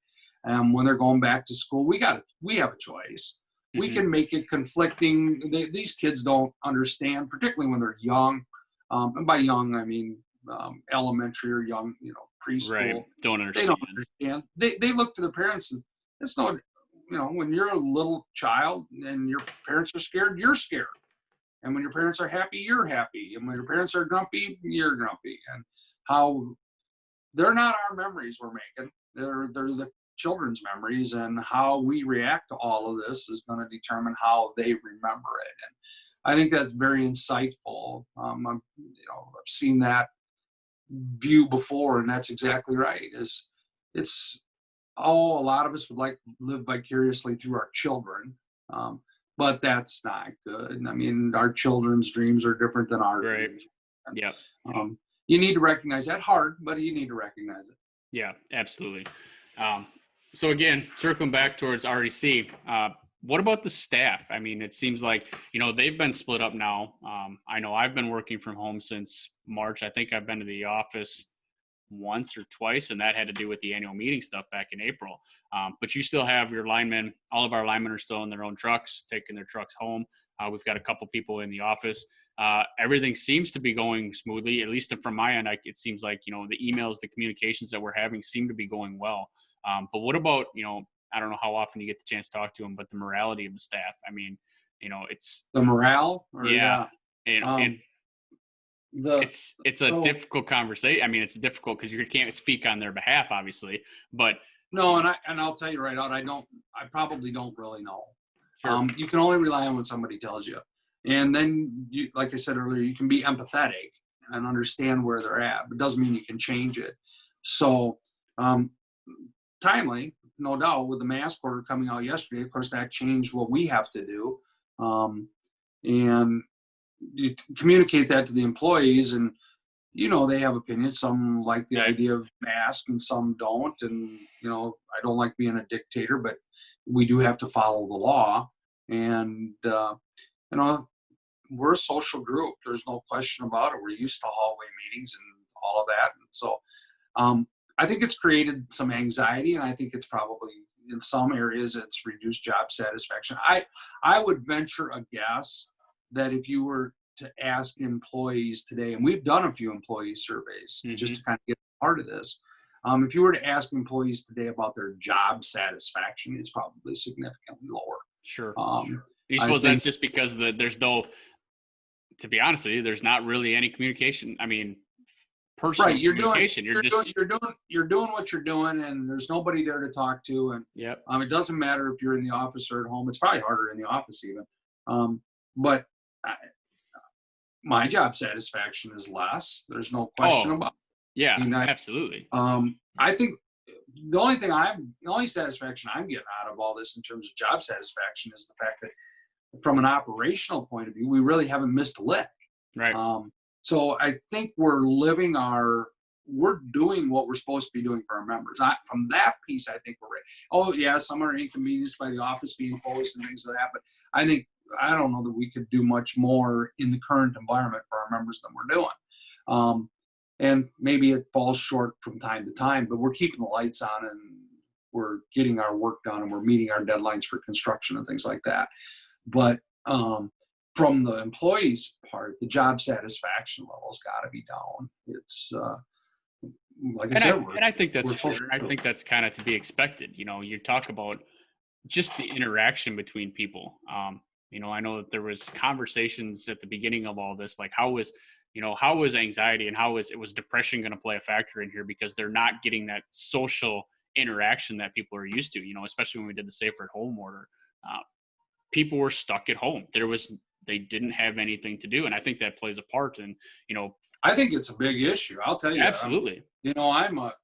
When they're going back to school, we have a choice. Mm-hmm. We can make it conflicting. These kids don't understand, particularly when they're young. And by young, I mean elementary or young, preschool. Right. Don't understand. They don't understand. They look to their parents, and it's not. When you're a little child and your parents are scared, you're scared. And when your parents are happy, you're happy. And when your parents are grumpy, you're grumpy. And how they're not our memories we're making. They're the children's memories, and how we react to all of this is going to determine how they remember it. And I think that's very insightful. I've seen that view before, and that's exactly right. It's a lot of us would like to live vicariously through our children, but that's not good. I mean, our children's dreams are different than our Right. dreams. Yeah. You need to recognize that. Hard, but you need to recognize it. Yeah, absolutely. So again, circling back towards REC, what about the staff? I mean, it seems like, they've been split up now. I know I've been working from home since March. I think I've been to the office once or twice, and that had to do with the annual meeting stuff back in April. But you still have your linemen. All of our linemen are still in their own trucks, taking their trucks home. We've got a couple people in the office. Everything seems to be going smoothly, at least from my end. It seems like, the emails, the communications that we're having seem to be going well. But what about, I don't know how often you get the chance to talk to them, but the morality of the staff? I mean, it's the morale. And it's a difficult conversation. I mean, it's difficult because you can't speak on their behalf, obviously, but no. And I'll tell you right out, I probably don't really know. Sure. You can only rely on what somebody tells you. And then, like I said earlier, you can be empathetic and understand where they're at, but it doesn't mean you can change it. So, timely, no doubt, with the mask order coming out yesterday, of course, that changed what we have to do. And you communicate that to the employees, and, they have opinions. Some like the idea of masks and some don't. And, I don't like being a dictator, but we do have to follow the law. And, we're a social group. There's no question about it. We're used to hallway meetings and all of that. And so I think it's created some anxiety, and I think it's probably in some areas it's reduced job satisfaction. I would venture a guess that if you were to ask employees today, and we've done a few employee surveys just to kind of get part of this, if you were to ask employees today about their job satisfaction, it's probably significantly lower. Sure. You suppose that's just because there's no, to be honest with you, there's not really any communication. I mean, personal communication. You're doing what you're doing, and there's nobody there to talk to. And it doesn't matter if you're in the office or at home. It's probably harder in the office even. But my job satisfaction is less. There's no question about it. Yeah, absolutely. I think the only satisfaction I'm getting out of all this in terms of job satisfaction is the fact that, from an operational point of view, we really haven't missed a lick. Right. So I think we're doing what we're supposed to be doing for our members. From that piece, I think we're ready. Oh yeah, some are inconvenienced by the office being closed and things like that, but I don't know that we could do much more in the current environment for our members than we're doing. And maybe it falls short from time to time, but we're keeping the lights on, and we're getting our work done, and we're meeting our deadlines for construction and things like that. But from the employees' part, the job satisfaction level's got to be down. It's like I said, and I think that's fair. I think that's kind of to be expected. You talk about just the interaction between people. I know that there was conversations at the beginning of all this, like how was anxiety and how was depression going to play a factor in here, because they're not getting that social interaction that people are used to. Especially when we did the safer at home order. People were stuck at home. They didn't have anything to do. And I think that plays a part. And, I think it's a big issue. I'll tell you. Absolutely. I'm a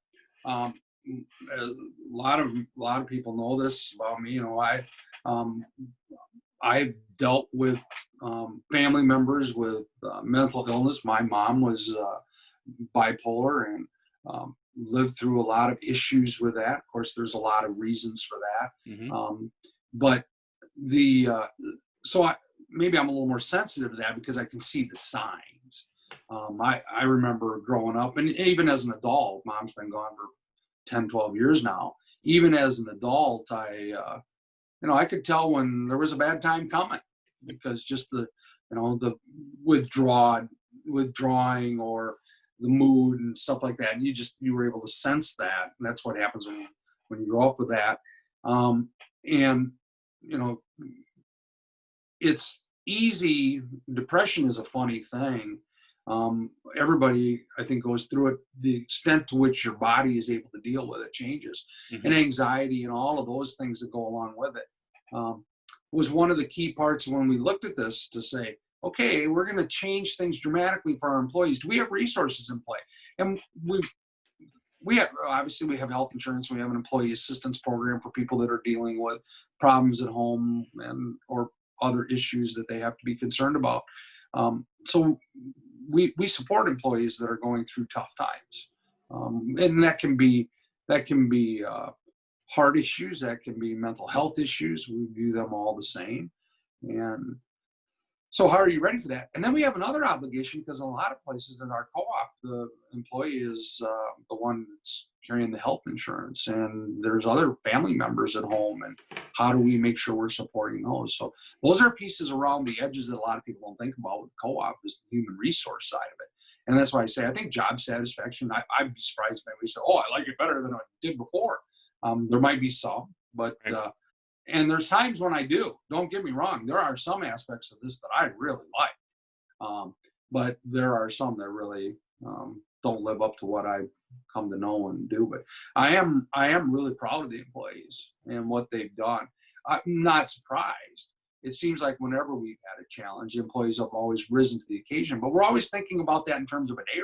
lot of people know this about me. I've dealt with family members with mental illness. My mom was bipolar and lived through a lot of issues with that. Of course, there's a lot of reasons for that. Mm-hmm. But maybe I'm a little more sensitive to that because I can see the signs. I remember growing up, and even as an adult, Mom's been gone for 10, 12 years now. Even as an adult, I could tell when there was a bad time coming, because just the withdrawing or the mood and stuff like that. And you were able to sense that. And that's what happens when you grow up with that. It's easy. Depression is a funny thing. Everybody, I think, goes through it. The extent to which your body is able to deal with it changes, and anxiety and all of those things that go along with it was one of the key parts when we looked at this to say, okay, we're going to change things dramatically for our employees. Do we have resources in play? And we have, obviously we have health insurance. We have an employee assistance program for people that are dealing with problems at home or other issues that they have to be concerned about. So we support employees that are going through tough times, and that can be heart issues, that can be mental health issues. We view them all the same. And so how are you ready for that? And then we have another obligation, because in a lot of places in our co-op, the employee is the one that's carrying the health insurance, and there's other family members at home, and how do we make sure we're supporting those? So those are pieces around the edges that a lot of people don't think about with co-op, is the human resource side of it. And that's why I say, I think job satisfaction, I'd be surprised if anybody said, oh, I like it better than I did before. There might be some, but and there's times when I do. Don't get me wrong. There are some aspects of this that I really like, but there are some that really don't live up to what I've come to know and do. But I am really proud of the employees and what they've done. I'm not surprised. It seems like whenever we've had a challenge, the employees have always risen to the occasion. But we're always thinking about that in terms of a day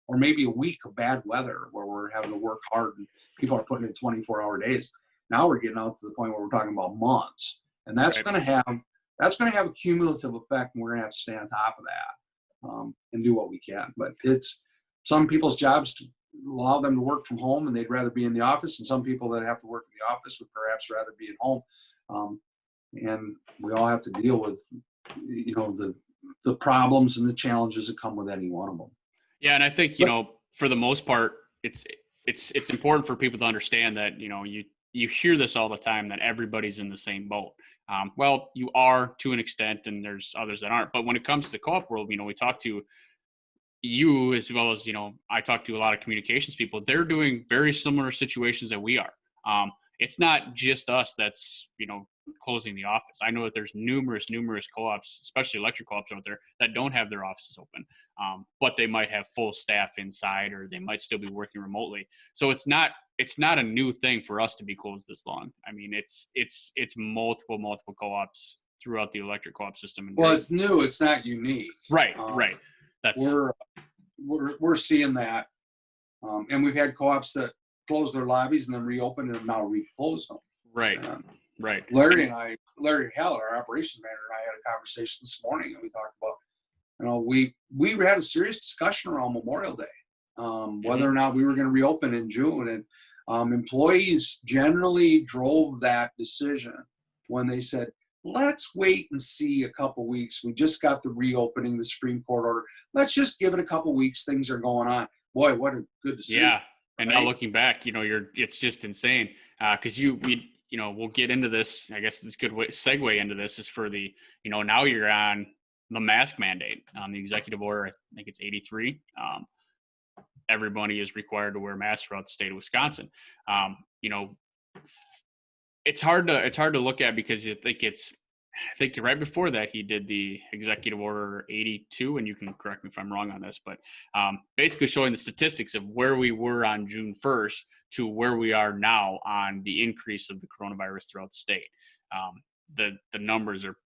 or maybe a week of bad weather where we're having to work hard and people are putting in 24-hour days. Now we're getting out to the point where we're talking about months, and that's going to have a cumulative effect, and we're going to have to stay on top of that and do what we can. But it's some people's jobs to allow them to work from home, and they'd rather be in the office, and some people that have to work in the office would perhaps rather be at home. And we all have to deal with, the problems and the challenges that come with any one of them. Yeah, and I think for the most part, it's important for people to understand that you hear this all the time, that everybody's in the same boat. Well, you are to an extent, and there's others that aren't. But when it comes to the co-op world, we talk to you as well as, I talk to a lot of communications people. They're doing very similar situations that we are. It's not just us that's, closing the office. I know that there's numerous co-ops, especially electric co-ops out there, that don't have their offices open, but they might have full staff inside, or they might still be working remotely. So it's not a new thing for us to be closed this long. I mean, it's multiple co-ops throughout the electric co-op system. Well, it's new. It's not unique. Right. That's we're seeing that, and we've had co-ops that closed their lobbies and then reopened and now reclosed them. Right. Larry Hall, our operations manager, and I had a conversation this morning, and we talked about, we had a serious discussion around Memorial Day, whether or not we were going to reopen in June. And employees generally drove that decision when they said, let's wait and see a couple weeks. We just got the reopening, the Supreme Court order. Let's just give it a couple weeks. Things are going on. Boy, what a good decision. Yeah. And now looking back, it's just insane. Because we'll get into this. I guess it's a good segue into this is for the, now you're on the mask mandate on the executive order. I think it's 83. Everybody is required to wear masks throughout the state of Wisconsin. It's hard to look at, because I think right before that he did the executive order 82, and you can correct me if I'm wrong on this, but basically showing the statistics of where we were on June 1st to where we are now on the increase of the coronavirus throughout the state. The numbers are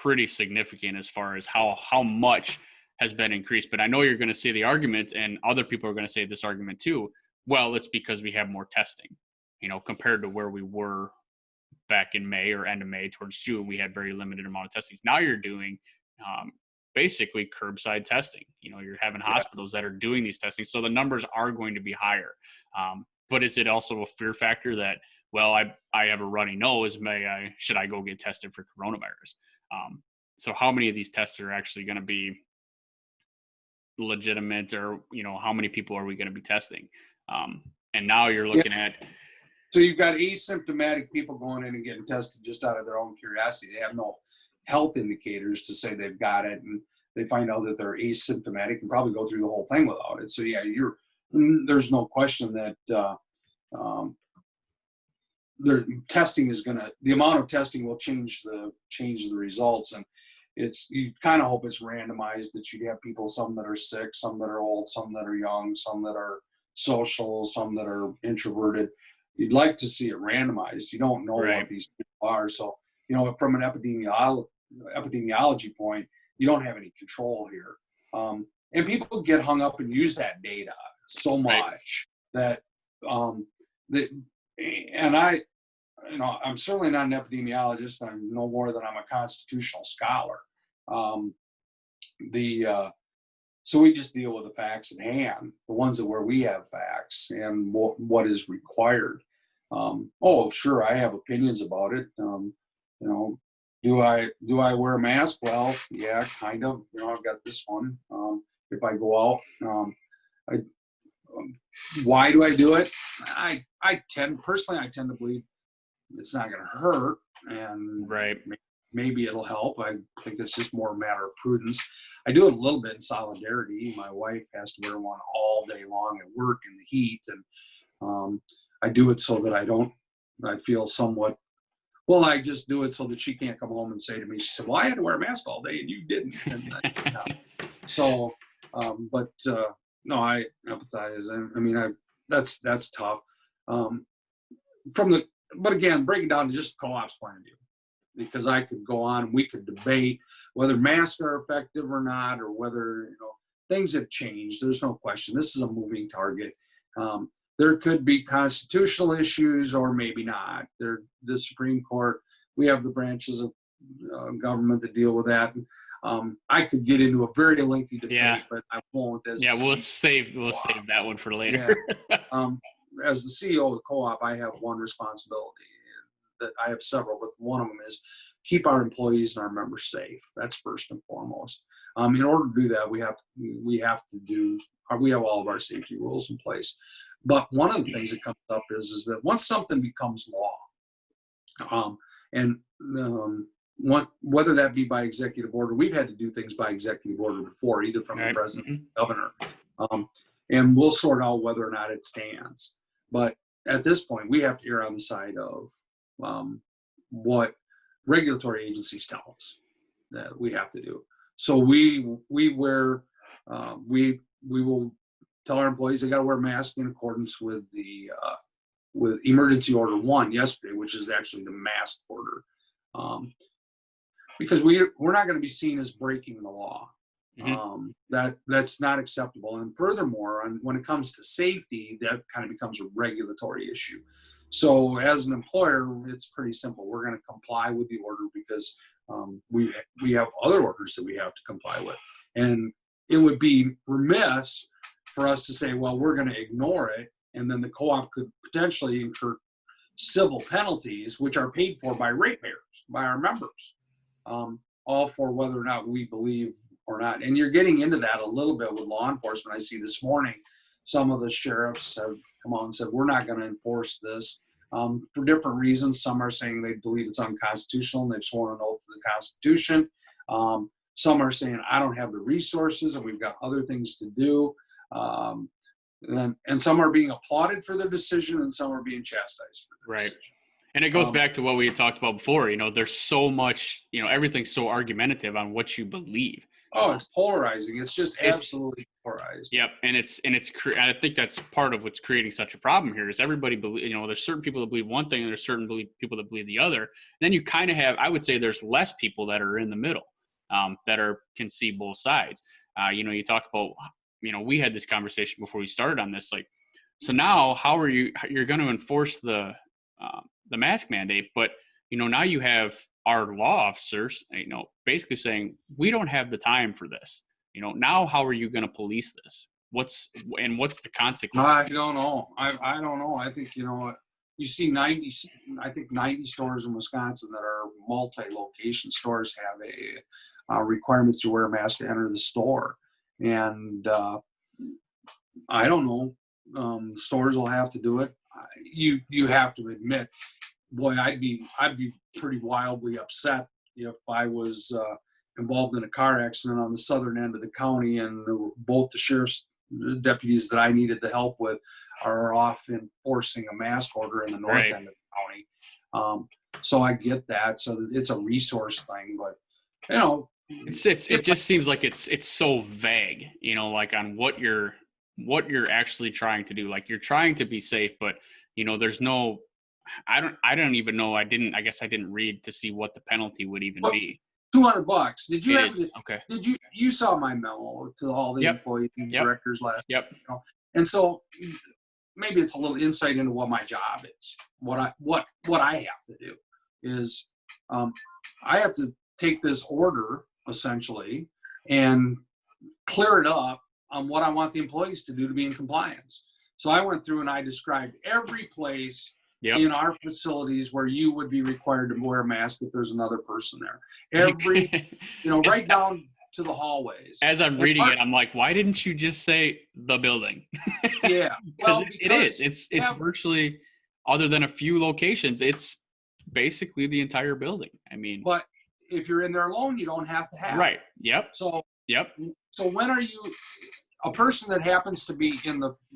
pretty significant as far as how much has been increased. But I know you're going to say the argument, and other people are going to say this argument too. Well, it's because we have more testing, compared to where we were back in May or end of May towards June. We had very limited amount of testings. Now you're doing basically curbside testing. You're having hospitals that are doing these testings. So the numbers are going to be higher. But is it also a fear factor that, well, I have a runny nose, should I go get tested for coronavirus? So how many of these tests are actually going to be legitimate, or, how many people are we going to be testing? And now you're looking at, so you've got asymptomatic people going in and getting tested just out of their own curiosity. They have no health indicators to say they've got it, and they find out that they're asymptomatic and probably go through the whole thing without it. So yeah, there's no question that the testing is the amount of testing will change the results. And you kind of hope it's randomized, that you have people, some that are sick, some that are old, some that are young, some that are social, some that are introverted. You'd like to see it randomized. You don't know Right. what these people are. So, from an epidemiology point, you don't have any control here. And people get hung up and use that data so much that, and I'm certainly not an epidemiologist. I'm no more than I'm a constitutional scholar. So we just deal with the facts at hand, the ones where we have facts and what is required. Sure, I have opinions about it. Do I wear a mask? Well, yeah, kind of. I've got this one. If I go out, why do I do it? I tend to believe it's not going to hurt, and maybe it'll help. I think it's just more a matter of prudence. I do it a little bit in solidarity. My wife has to wear one all day long at work in the heat, and I do it so that I feel somewhat, well, I just do it so that she can't come home and say to me, she said, well, I had to wear a mask all day and you didn't. And no, I empathize. I mean, that's tough. But again, breaking down to just the co-op's point of view, because I could go on, we could debate whether masks are effective or not, or whether, things have changed. There's no question. This is a moving target. There could be constitutional issues or maybe not. The Supreme Court, we have the branches of government that deal with that. I could get into a very lengthy debate, but I won't. We'll save that one for later. Yeah. As the CEO of the co-op, I have one responsibility, that I have several, but one of them is keep our employees and our members safe. That's first and foremost. In order to do that, we have all of our safety rules in place. But one of the things that comes up is that once something becomes law, whether that be by executive order, we've had to do things by executive order before, either from the president or governor, and we'll sort out whether or not it stands. But at this point, we have to err on the side of what regulatory agencies tell us that we have to do. So we will tell our employees they got to wear masks in accordance with with Emergency Order 1 yesterday, which is actually the mask order, because we're not going to be seen as breaking the law. That's not acceptable. And furthermore, when it comes to safety, that kind of becomes a regulatory issue. So as an employer, it's pretty simple. We're going to comply with the order because we have other orders that we have to comply with. And it would be remiss for us to say, well, we're going to ignore it, and then the co-op could potentially incur civil penalties, which are paid for by ratepayers, by our members, all for whether or not we believe or not. And you're getting into that a little bit with law enforcement. I see this morning some of the sheriffs have come on and said, we're not going to enforce this for different reasons. Some are saying they believe it's unconstitutional and they've sworn an oath to the Constitution. Some are saying, I don't have the resources and we've got other things to do. And some are being applauded for their decision and some are being chastised for their decision. And it goes back to what we had talked about before. There's so much, everything's so argumentative on what you believe. Oh, it's polarizing. It's just absolutely polarized. Yep, and I think that's part of what's creating such a problem here is everybody believe. There's certain people that believe one thing, and there's certain people that believe the other. And then you kind of have, I would say, there's less people that are in the middle, that can see both sides. You talk about, we had this conversation before we started on this. Like, so now, how are you're going to enforce the mask mandate? But now you have our law officers, basically saying, we don't have the time for this. Now how are you going to police this? What's the consequence? I don't know. I don't know. I think, you see 90 stores in Wisconsin that are multi-location stores have a requirement to wear a mask to enter the store. And I don't know. Stores will have to do it. You have to admit, boy, I'd be pretty wildly upset if I was involved in a car accident on the southern end of the county and both the sheriff's deputies that I needed the help with are off enforcing a mask order in the north end of the county. So I get that. So it's a resource thing, but it just seems like it's so vague, you know, like on what you're actually trying to do. Like you're trying to be safe, but you know, there's no, I don't even know. I guess I didn't read to see what the penalty would even be. $200. Did you It have is. to, Okay. did you saw my memo to all the Yep. employees and Yep. directors last, Yep. you know? And so maybe it's a little insight into what my job is. What I have to do is, I have to take this order essentially and clear it up on what I want the employees to do to be in compliance. So I went through and I described every place in our facilities where you would be required to wear a mask if there's another person there. Every, right down to the hallways. As I'm reading it, I'm like, why didn't you just say the building? Yeah. Well, it is. It's virtually, other than a few locations, it's basically the entire building. I mean, but if you're in there alone, you don't have to have right. it. Yep. So yep. So when are you a person that happens to be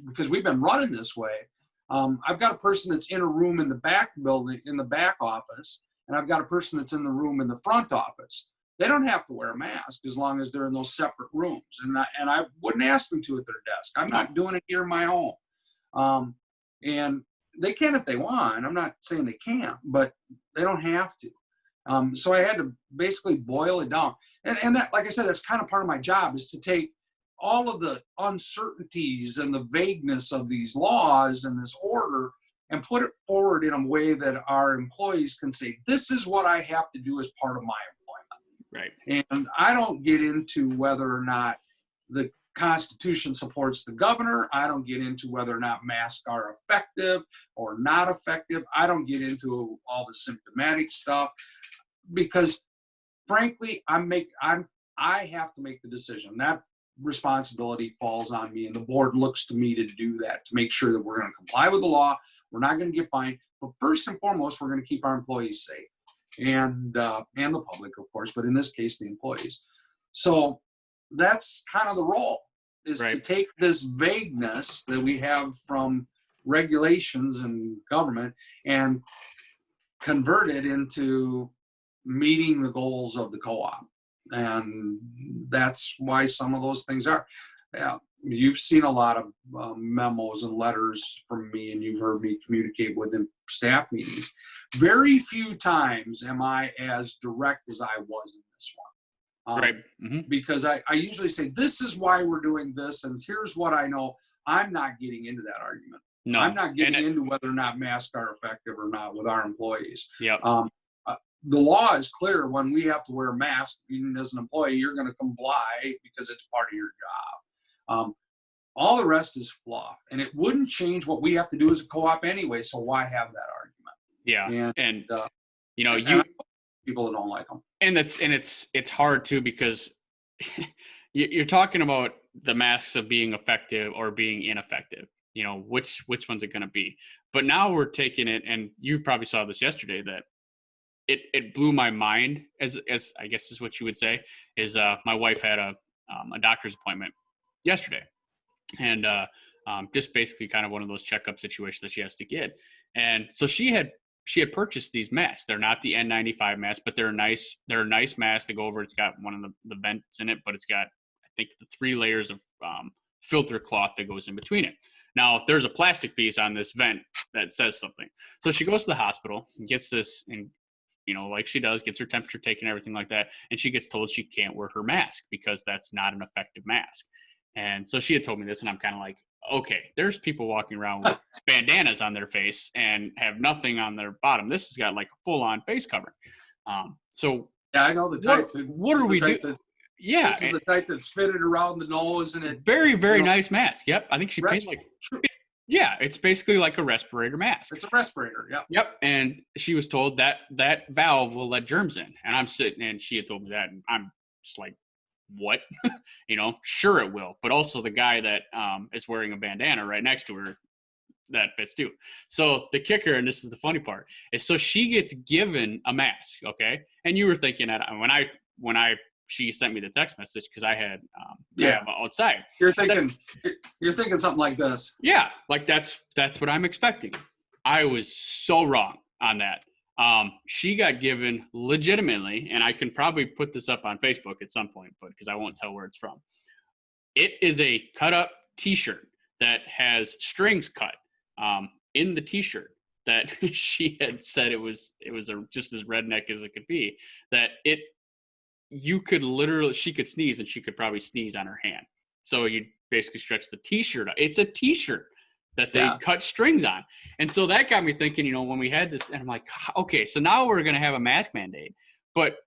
because we've been running this way. I've got a person that's in a room in the back building, in the back office, and I've got a person that's in the room in the front office. They don't have to wear a mask as long as they're in those separate rooms. And I wouldn't ask them to at their desk. I'm not doing it here in my home. And they can if they want. I'm not saying they can't, but they don't have to. So I had to basically boil it down. And that, like I said, that's kind of part of my job, is to take all of the uncertainties and the vagueness of these laws and this order and put it forward in a way that our employees can say, this is what I have to do as part of my employment. Right. And I don't get into whether or not the Constitution supports the governor. I don't get into whether or not masks are effective or not effective. I don't get into all the symptomatic stuff, because frankly, I have to make the decision. That responsibility falls on me, and the board looks to me to do that, to make sure that we're going to comply with the law. We're not going to get fined, but first and foremost, we're going to keep our employees safe, and the public, of course, but in this case, the employees. So that's kind of the role, is to take this vagueness that we have from regulations and government and convert it into meeting the goals of the co-op. And that's why some of those things are. You've seen a lot of memos and letters from me, and you've heard me communicate with in staff meetings. Very few times am I as direct as I was in this one. Because I usually say, this is why we're doing this, and here's what I know. I'm not getting into that argument. No, I'm not getting into whether or not masks are effective or not with our employees. The law is clear. When we have to wear a mask, even as an employee, you're going to comply because it's part of your job. All the rest is fluff, and it wouldn't change what we have to do as a co-op anyway. So why have that argument? Yeah, and people that don't like them. And it's hard too, because you're talking about the masks of being effective or being ineffective. You know, which one's it going to be? But now we're taking it, and you probably saw this yesterday, that it blew my mind, as I guess is what you would say, is my wife had a doctor's appointment yesterday, and just basically kind of one of those checkup situations that she has to get. And so she had purchased these masks. They're not the N95 masks, but they're a nice mask to go over. It's got one of the vents in it, but it's got, I think, the 3 layers of filter cloth that goes in between it. Now, there's a plastic piece on this vent that says something. So she goes to the hospital and gets this, and like she does, gets her temperature taken, everything like that. And she gets told she can't wear her mask because that's not an effective mask. And so she had told me this, and I'm kind of like, okay, there's people walking around with bandanas on their face and have nothing on their bottom. This has got like a full-on face covering. So yeah, I know the type. What are we doing? Yeah, this is the type that's fitted around the nose, and it very, very nice mask. Yep, I think she paid like. Yeah, it's basically like a respirator mask. It's a respirator, yeah. Yep, and she was told that valve will let germs in. And I'm sitting, and she had told me that, and I'm just like, what? Sure it will. But also the guy that is wearing a bandana right next to her, that fits too. So the kicker, and this is the funny part, is so she gets given a mask, okay? And you were thinking that when she sent me the text message, because I had outside. You're thinking something like this. Yeah, like that's what I'm expecting. I was so wrong on that. She got given legitimately, and I can probably put this up on Facebook at some point, but because I won't tell where it's from. It is a cut up T-shirt that has strings cut in the T-shirt that she had said it was just as redneck as it could be. That you could literally, she could sneeze and she could probably sneeze on her hand. So you basically stretch the T-shirt out. It's a T-shirt that they cut strings on. And so that got me thinking, when we had this, and I'm like, okay, so now we're going to have a mask mandate, but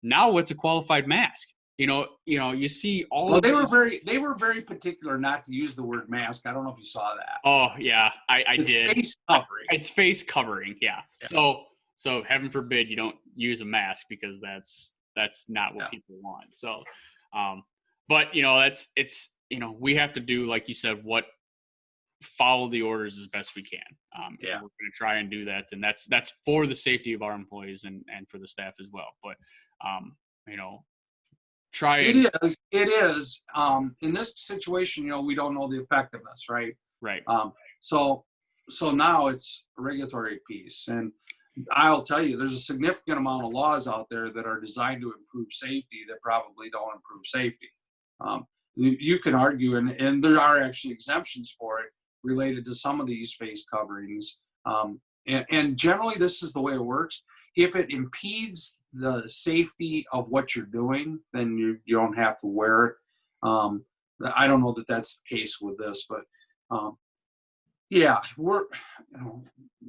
now what's a qualified mask? You see all. Well, they were very particular not to use the word mask. I don't know if you saw that. Oh yeah, I did. Face covering. It's face covering. Yeah. So heaven forbid you don't use a mask, because that's not what people want. So, but we have to do, like you said, follow the orders as best we can. We're going to try and do that, and that's for the safety of our employees and for the staff as well. But try. It is. In this situation, we don't know the effectiveness, right? Right. So now it's a regulatory piece, and I'll tell you, there's a significant amount of laws out there that are designed to improve safety that probably don't improve safety. You can argue, and there are actually exemptions for it related to some of these face coverings. And generally, this is the way it works. If it impedes the safety of what you're doing, then you don't have to wear it. I don't know that that's the case with this, but we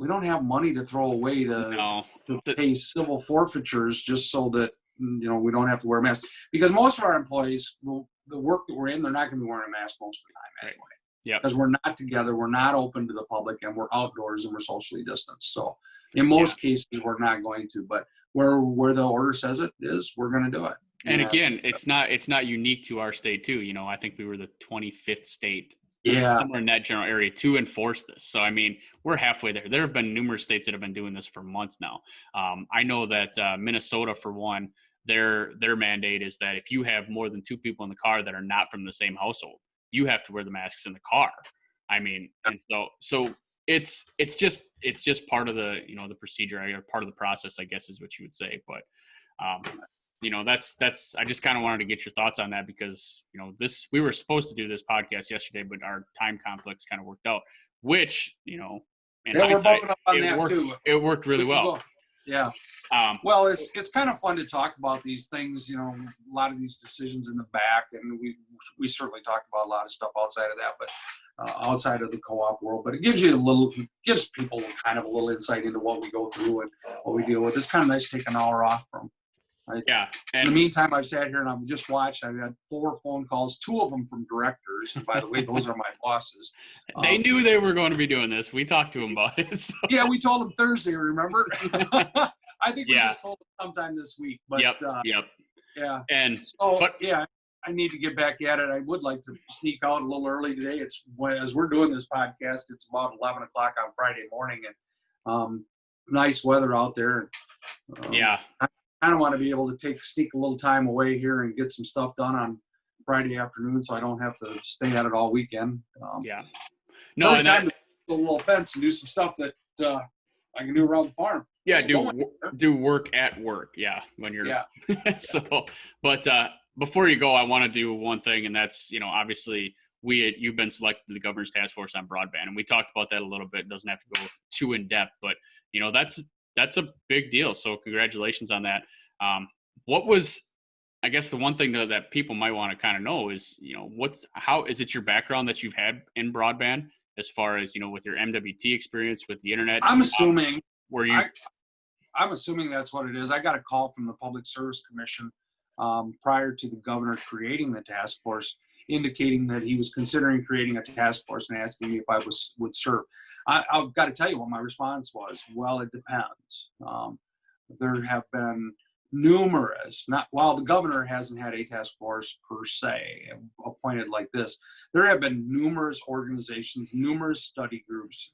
don't have money to throw away to pay civil forfeitures just so that we don't have to wear masks, because most of our employees, the work that we're in, they're not going to be wearing a mask most of the time anyway. Yeah, because we're not together, we're not open to the public, and we're outdoors and we're socially distanced. So in most cases, we're not going to, but where the order says it is, we're going to do it. And again, it's not unique to our state too. I think we were the 25th state, somewhere in that general area, to enforce this. So I mean, we're halfway there. There have been numerous states that have been doing this for months now. I know that Minnesota, for one, their mandate is that if you have more than two people in the car that are not from the same household, you have to wear the masks in the car. I mean, and so it's just part of the the procedure, or part of the process, I guess, is what you would say. But that's I just kind of wanted to get your thoughts on that, because we were supposed to do this podcast yesterday, but our time conflicts kind of worked out, which in hindsight, we're bumping up on that too. It worked really well. Yeah. Well, it's kind of fun to talk about these things, a lot of these decisions in the back, and we certainly talk about a lot of stuff outside of that, but outside of the co-op world. But it gives people kind of a little insight into what we go through and what we deal with. It's kind of nice to take an hour off from. Right? Yeah. And in the meantime, I've sat here and I've just watched. I've had 4 phone calls, 2 of them from directors. And by the way, those are my bosses. They knew they were going to be doing this. We talked to them about it. So. Yeah, we told them Thursday, remember? I think we just told them sometime this week. But, yep. Yeah. And so, I need to get back at it. I would like to sneak out a little early today. As we're doing this podcast, it's about 11 o'clock on Friday morning, and nice weather out there. I kind of want to be able to sneak a little time away here and get some stuff done on Friday afternoon, so I don't have to stay at it all weekend. No, and time to a little fence and do some stuff that I can do around the farm. Yeah, do work at work. Yeah, when you're But before you go, I want to do one thing, and that's obviously you've been selected to the governor's task force on broadband, and we talked about that a little bit. It doesn't have to go too in depth, but that's a big deal. So congratulations on that. What was, I guess, the one thing that people might want to kind of know is, how is it your background that you've had in broadband, as far as, with your MWT experience with the internet? I'm assuming. I'm assuming that's what it is. I got a call from the Public Service Commission prior to the governor creating the task force, indicating that he was considering creating a task force and asking me if I would serve. I've got to tell you what my response was. Well, it depends. There have been numerous, while the governor hasn't had a task force per se appointed like this, there have been numerous organizations, numerous study groups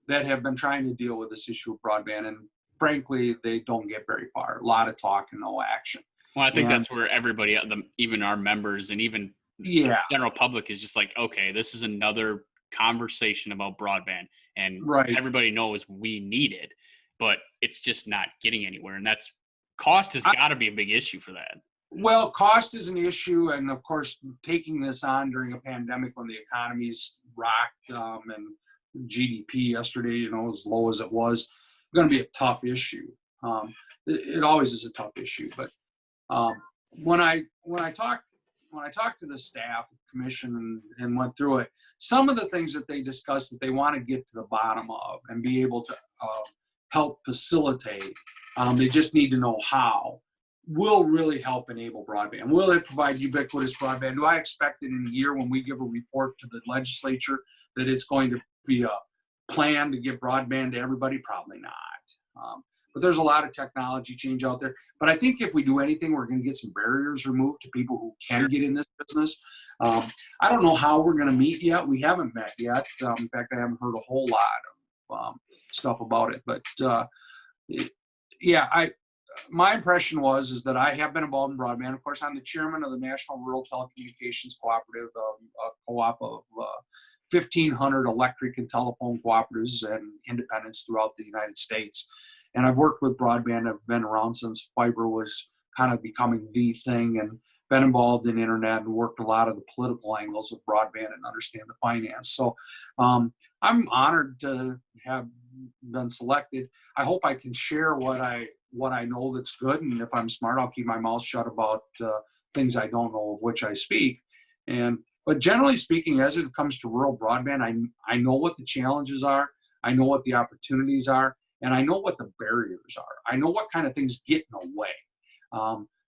that have been trying to deal with this issue of broadband, and frankly, they don't get very far. A lot of talk and no action. Well, I think that's where everybody, even our members and even general public, is just like, okay, this is another conversation about broadband, and everybody knows we need it, but it's just not getting anywhere. And that's cost has got to be a big issue for that. Well, cost is an issue, and of course, taking this on during a pandemic when the economy's rocked and GDP yesterday, you know, as low as it was, going to be a tough issue. It always is a tough issue. But when I talked to the staff, commission, and went through it, some of the things that they discussed that they want to get to the bottom of and be able to help facilitate, they just need to know how. Will really help enable broadband. Will it provide ubiquitous broadband? Do I expect it in a year when we give a report to the legislature that it's going to be a plan to give broadband to everybody? Probably not. But there's a lot of technology change out there. But I think if we do anything, we're going to get some barriers removed to people who can get in this business. I don't know how we're going to meet yet. We haven't met yet. In fact, I haven't heard a whole lot of stuff about it. But my impression is that I have been involved in broadband. Of course, I'm the chairman of the National Rural Telecommunications Cooperative, a co-op of 1,500 electric and telephone cooperatives and independents throughout the United States. And I've worked with broadband. I've been around since fiber was kind of becoming the thing, and been involved in internet and worked a lot of the political angles of broadband and understand the finance. So I'm honored to have been selected. I hope I can share what I know that's good, and if I'm smart, I'll keep my mouth shut about things I don't know of which I speak. But generally speaking, as it comes to rural broadband, I know what the challenges are, I know what the opportunities are, and I know what the barriers are. I know what kind of things get in the way.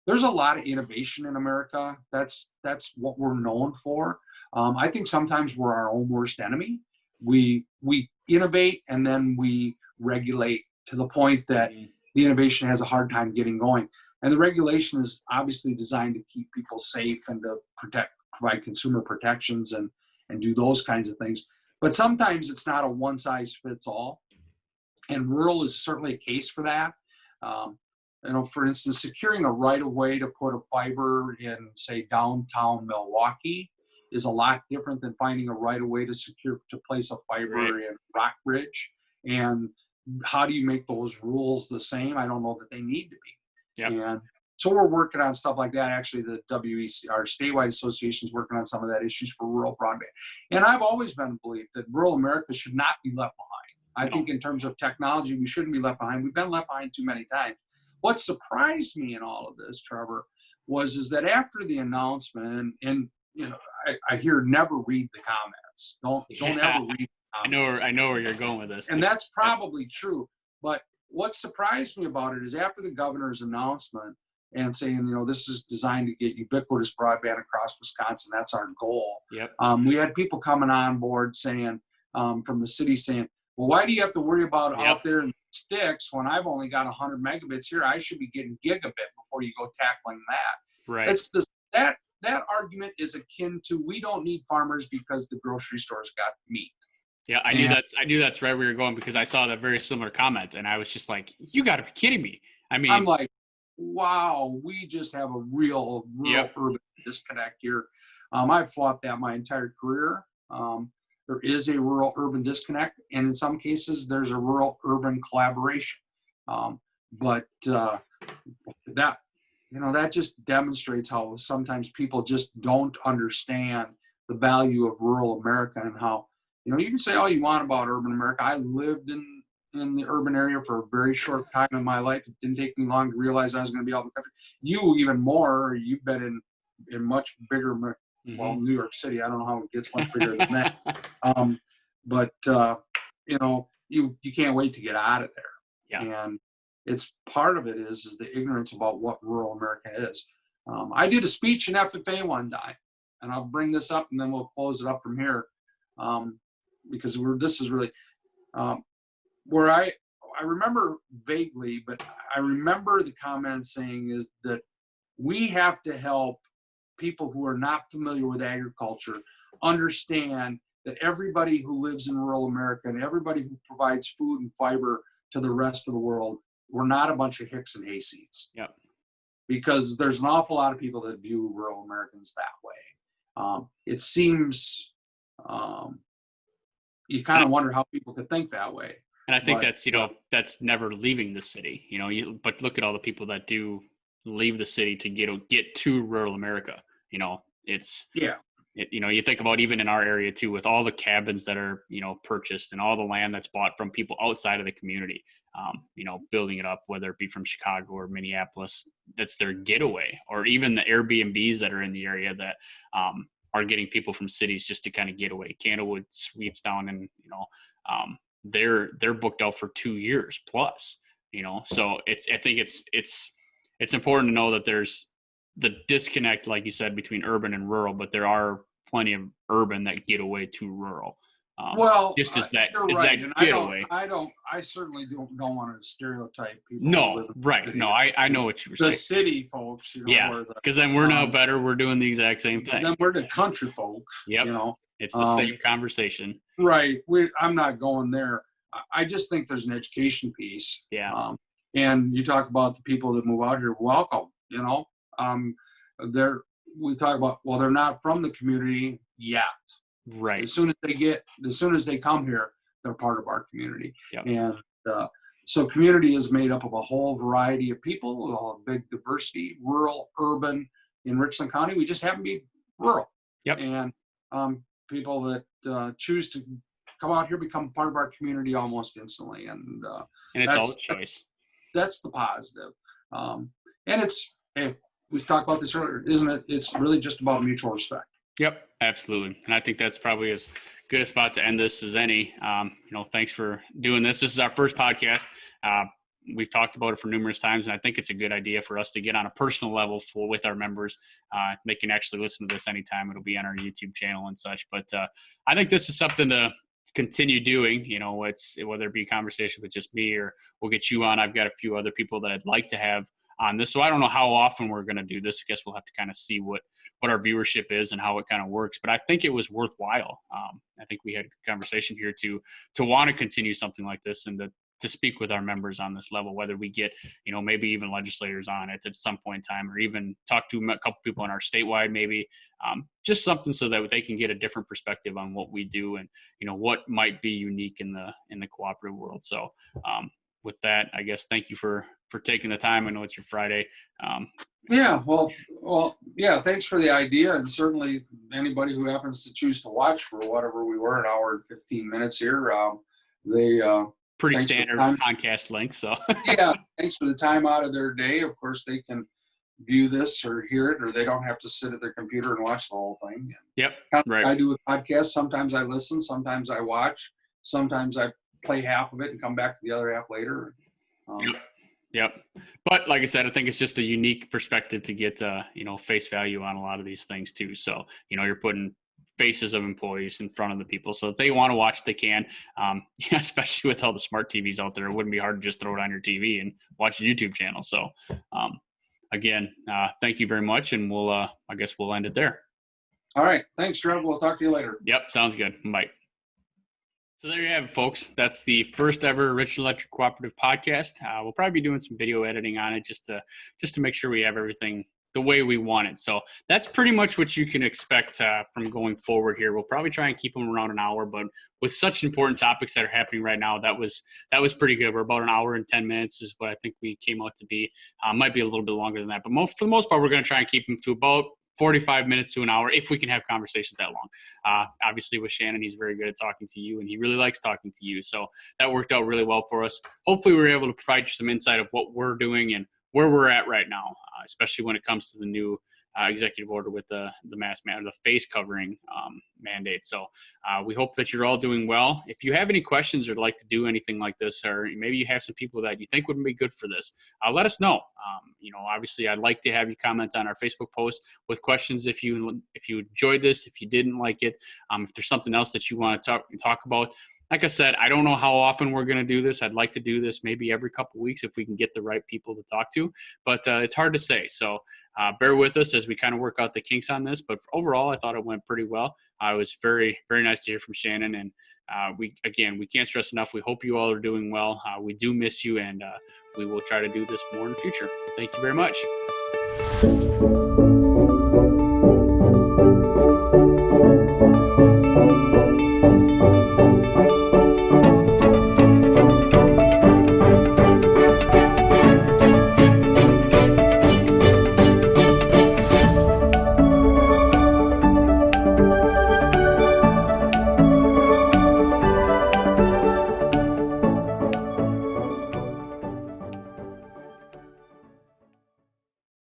There's a lot of innovation in America. That's what we're known for. I think sometimes we're our own worst enemy. We innovate and then we regulate to the point that the innovation has a hard time getting going. And the regulation is obviously designed to keep people safe and to provide consumer protections and do those kinds of things. But sometimes it's not a one size fits all. And rural is certainly a case for that. For instance, securing a right of way to put a fiber in, say, downtown Milwaukee is a lot different than finding a right of way to place a fiber in Rockbridge. And how do you make those rules the same? I don't know that they need to be. Yep. And so we're working on stuff like that. Actually, the WEC, our statewide association, is working on some of that issues for rural broadband. And I've always been believed that rural America should not be left behind. I think in terms of technology, we shouldn't be left behind. We've been left behind too many times. What surprised me in all of this, Trevor, is that after the announcement, and I hear never read the comments. Don't ever read the comments. I know where you're going with this. And that's probably true. But what surprised me about it is after the governor's announcement and saying, this is designed to get ubiquitous broadband across Wisconsin, that's our goal. Yep. We had people coming on board saying, from the city saying, well, why do you have to worry about out there in the sticks when I've only got 100 megabits here? I should be getting gigabit before you go tackling that. Right. It's that argument is akin to we don't need farmers because the grocery store's got meat. Yeah, I knew that's right where you're going because I saw that very similar comment and I was just like, you got to be kidding me. I mean, I'm like, wow, we just have a real urban disconnect here. I've fought that my entire career. There is a rural-urban disconnect, and in some cases, there's a rural-urban collaboration. But that just demonstrates how sometimes people just don't understand the value of rural America and how, you can say all you want about urban America. I lived in the urban area for a very short time in my life. It didn't take me long to realize I was going to be out in the country. You even more. You've been in much bigger. Well, New York City, I don't know how it gets much bigger than that. But you can't wait to get out of there. Yeah. And it's part of it is the ignorance about what rural America is. I did a speech in FFA one time, and I'll bring this up and then we'll close it up from here. Because this is really where I remember vaguely, but I remember the comment saying is that we have to help people who are not familiar with agriculture understand that everybody who lives in rural America and everybody who provides food and fiber to the rest of the world, we're not a bunch of hicks and hayseeds. Yep. Because there's an awful lot of people that view rural Americans that way. It seems you kind of wonder how people could think that way. And I think But, that's, that's never leaving the city, but look at all the people that do leave the city to get to rural America. It's, yeah, you think about even in our area too, with all the cabins that are, purchased and all the land that's bought from people outside of the community, building it up, whether it be from Chicago or Minneapolis, that's their getaway, or even the Airbnbs that are in the area that are getting people from cities just to kind of get away. Candlewood Suites down in, they're booked out for 2 years plus, so I think it's important to know that there's the disconnect, like you said, between urban and rural, but there are plenty of urban that get away to rural. well, Just as that you're is right, that and getaway. I certainly don't want to stereotype people. No, right. No, I know what you were the saying. city folks, Yeah, because then we're no better. We're doing the exact same thing. Then we're the country folk. Yep. It's the same conversation. Right. I'm not going there. I just think there's an education piece. Yeah. And you talk about the people that move out here, welcome, we talk about, well, they're not from the community yet. Right. As soon as they come here, they're part of our community. Yep. And so community is made up of a whole variety of people, a big diversity, rural, urban. In Richland County, we just happen to be rural. Yep. And people that choose to come out here become part of our community almost instantly. And it's all a choice. That's the positive. And we talked about this earlier, isn't it? It's really just about mutual respect. Yep, absolutely. And I think that's probably as good a spot to end this as any. Thanks for doing this. This is our first podcast. We've talked about it for numerous times, and I think it's a good idea for us to get on a personal level with our members. They can actually listen to this anytime. It'll be on our YouTube channel and such. But I think this is something to continue doing. It's whether it be a conversation with just me or we'll get you on. I've got a few other people that I'd like to have on this. So I don't know how often we're going to do this. I guess we'll have to kind of see what our viewership is and how it kind of works. But I think it was worthwhile. I think we had a good conversation here to want to continue something like this and to speak with our members on this level, whether we get, maybe even legislators on it at some point in time, or even talk to a couple people in our statewide, maybe just something so that they can get a different perspective on what we do and, what might be unique in the cooperative world. So with that, I guess, thank you for taking the time. I know it's your Friday. Yeah, thanks for the idea. And certainly anybody who happens to choose to watch for whatever we were, an hour and 15 minutes here, pretty standard podcast length. So yeah, thanks for the time out of their day. Of course, they can view this or hear it, or they don't have to sit at their computer and watch the whole thing. Yep. Right. I do with podcasts. Sometimes I listen, sometimes I watch, sometimes I play half of it and come back to the other half later. Yep. But like I said, I think it's just a unique perspective to get, face value on a lot of these things too. So, you're putting faces of employees in front of the people. So if they want to watch, they can, especially with all the smart TVs out there. It wouldn't be hard to just throw it on your TV and watch a YouTube channel. So again, thank you very much. And I guess we'll end it there. All right. Thanks, Trevor. We'll talk to you later. Yep. Sounds good. Bye. So there you have it, folks. That's the first ever Richland Electric Cooperative podcast. We'll probably be doing some video editing on it just to make sure we have everything the way we want it. So that's pretty much what you can expect from going forward here. We'll probably try and keep them around an hour, but with such important topics that are happening right now, that was pretty good. We're about an hour and 10 minutes is what I think we came out to be. Might be a little bit longer than that, but for the most part, we're going to try and keep them to about 45 minutes to an hour if we can have conversations that long. Obviously with Shannon, he's very good at talking to you and he really likes talking to you. So that worked out really well for us. Hopefully we were able to provide you some insight of what we're doing and where we're at right now, especially when it comes to the new executive order with the face covering mandate. So we hope that you're all doing well. If you have any questions or like to do anything like this, or maybe you have some people that you think would be good for this, let us know. Obviously I'd like to have you comment on our Facebook post with questions if you enjoyed this, if you didn't like it, if there's something else that you want to talk about. Like I said, I don't know how often we're going to do this. I'd like to do this maybe every couple of weeks if we can get the right people to talk to, but it's hard to say. So bear with us as we kind of work out the kinks on this. But overall, I thought it went pretty well. It was very, very nice to hear from Shannon. And we can't stress enough. We hope you all are doing well. We do miss you, and we will try to do this more in the future. Thank you very much.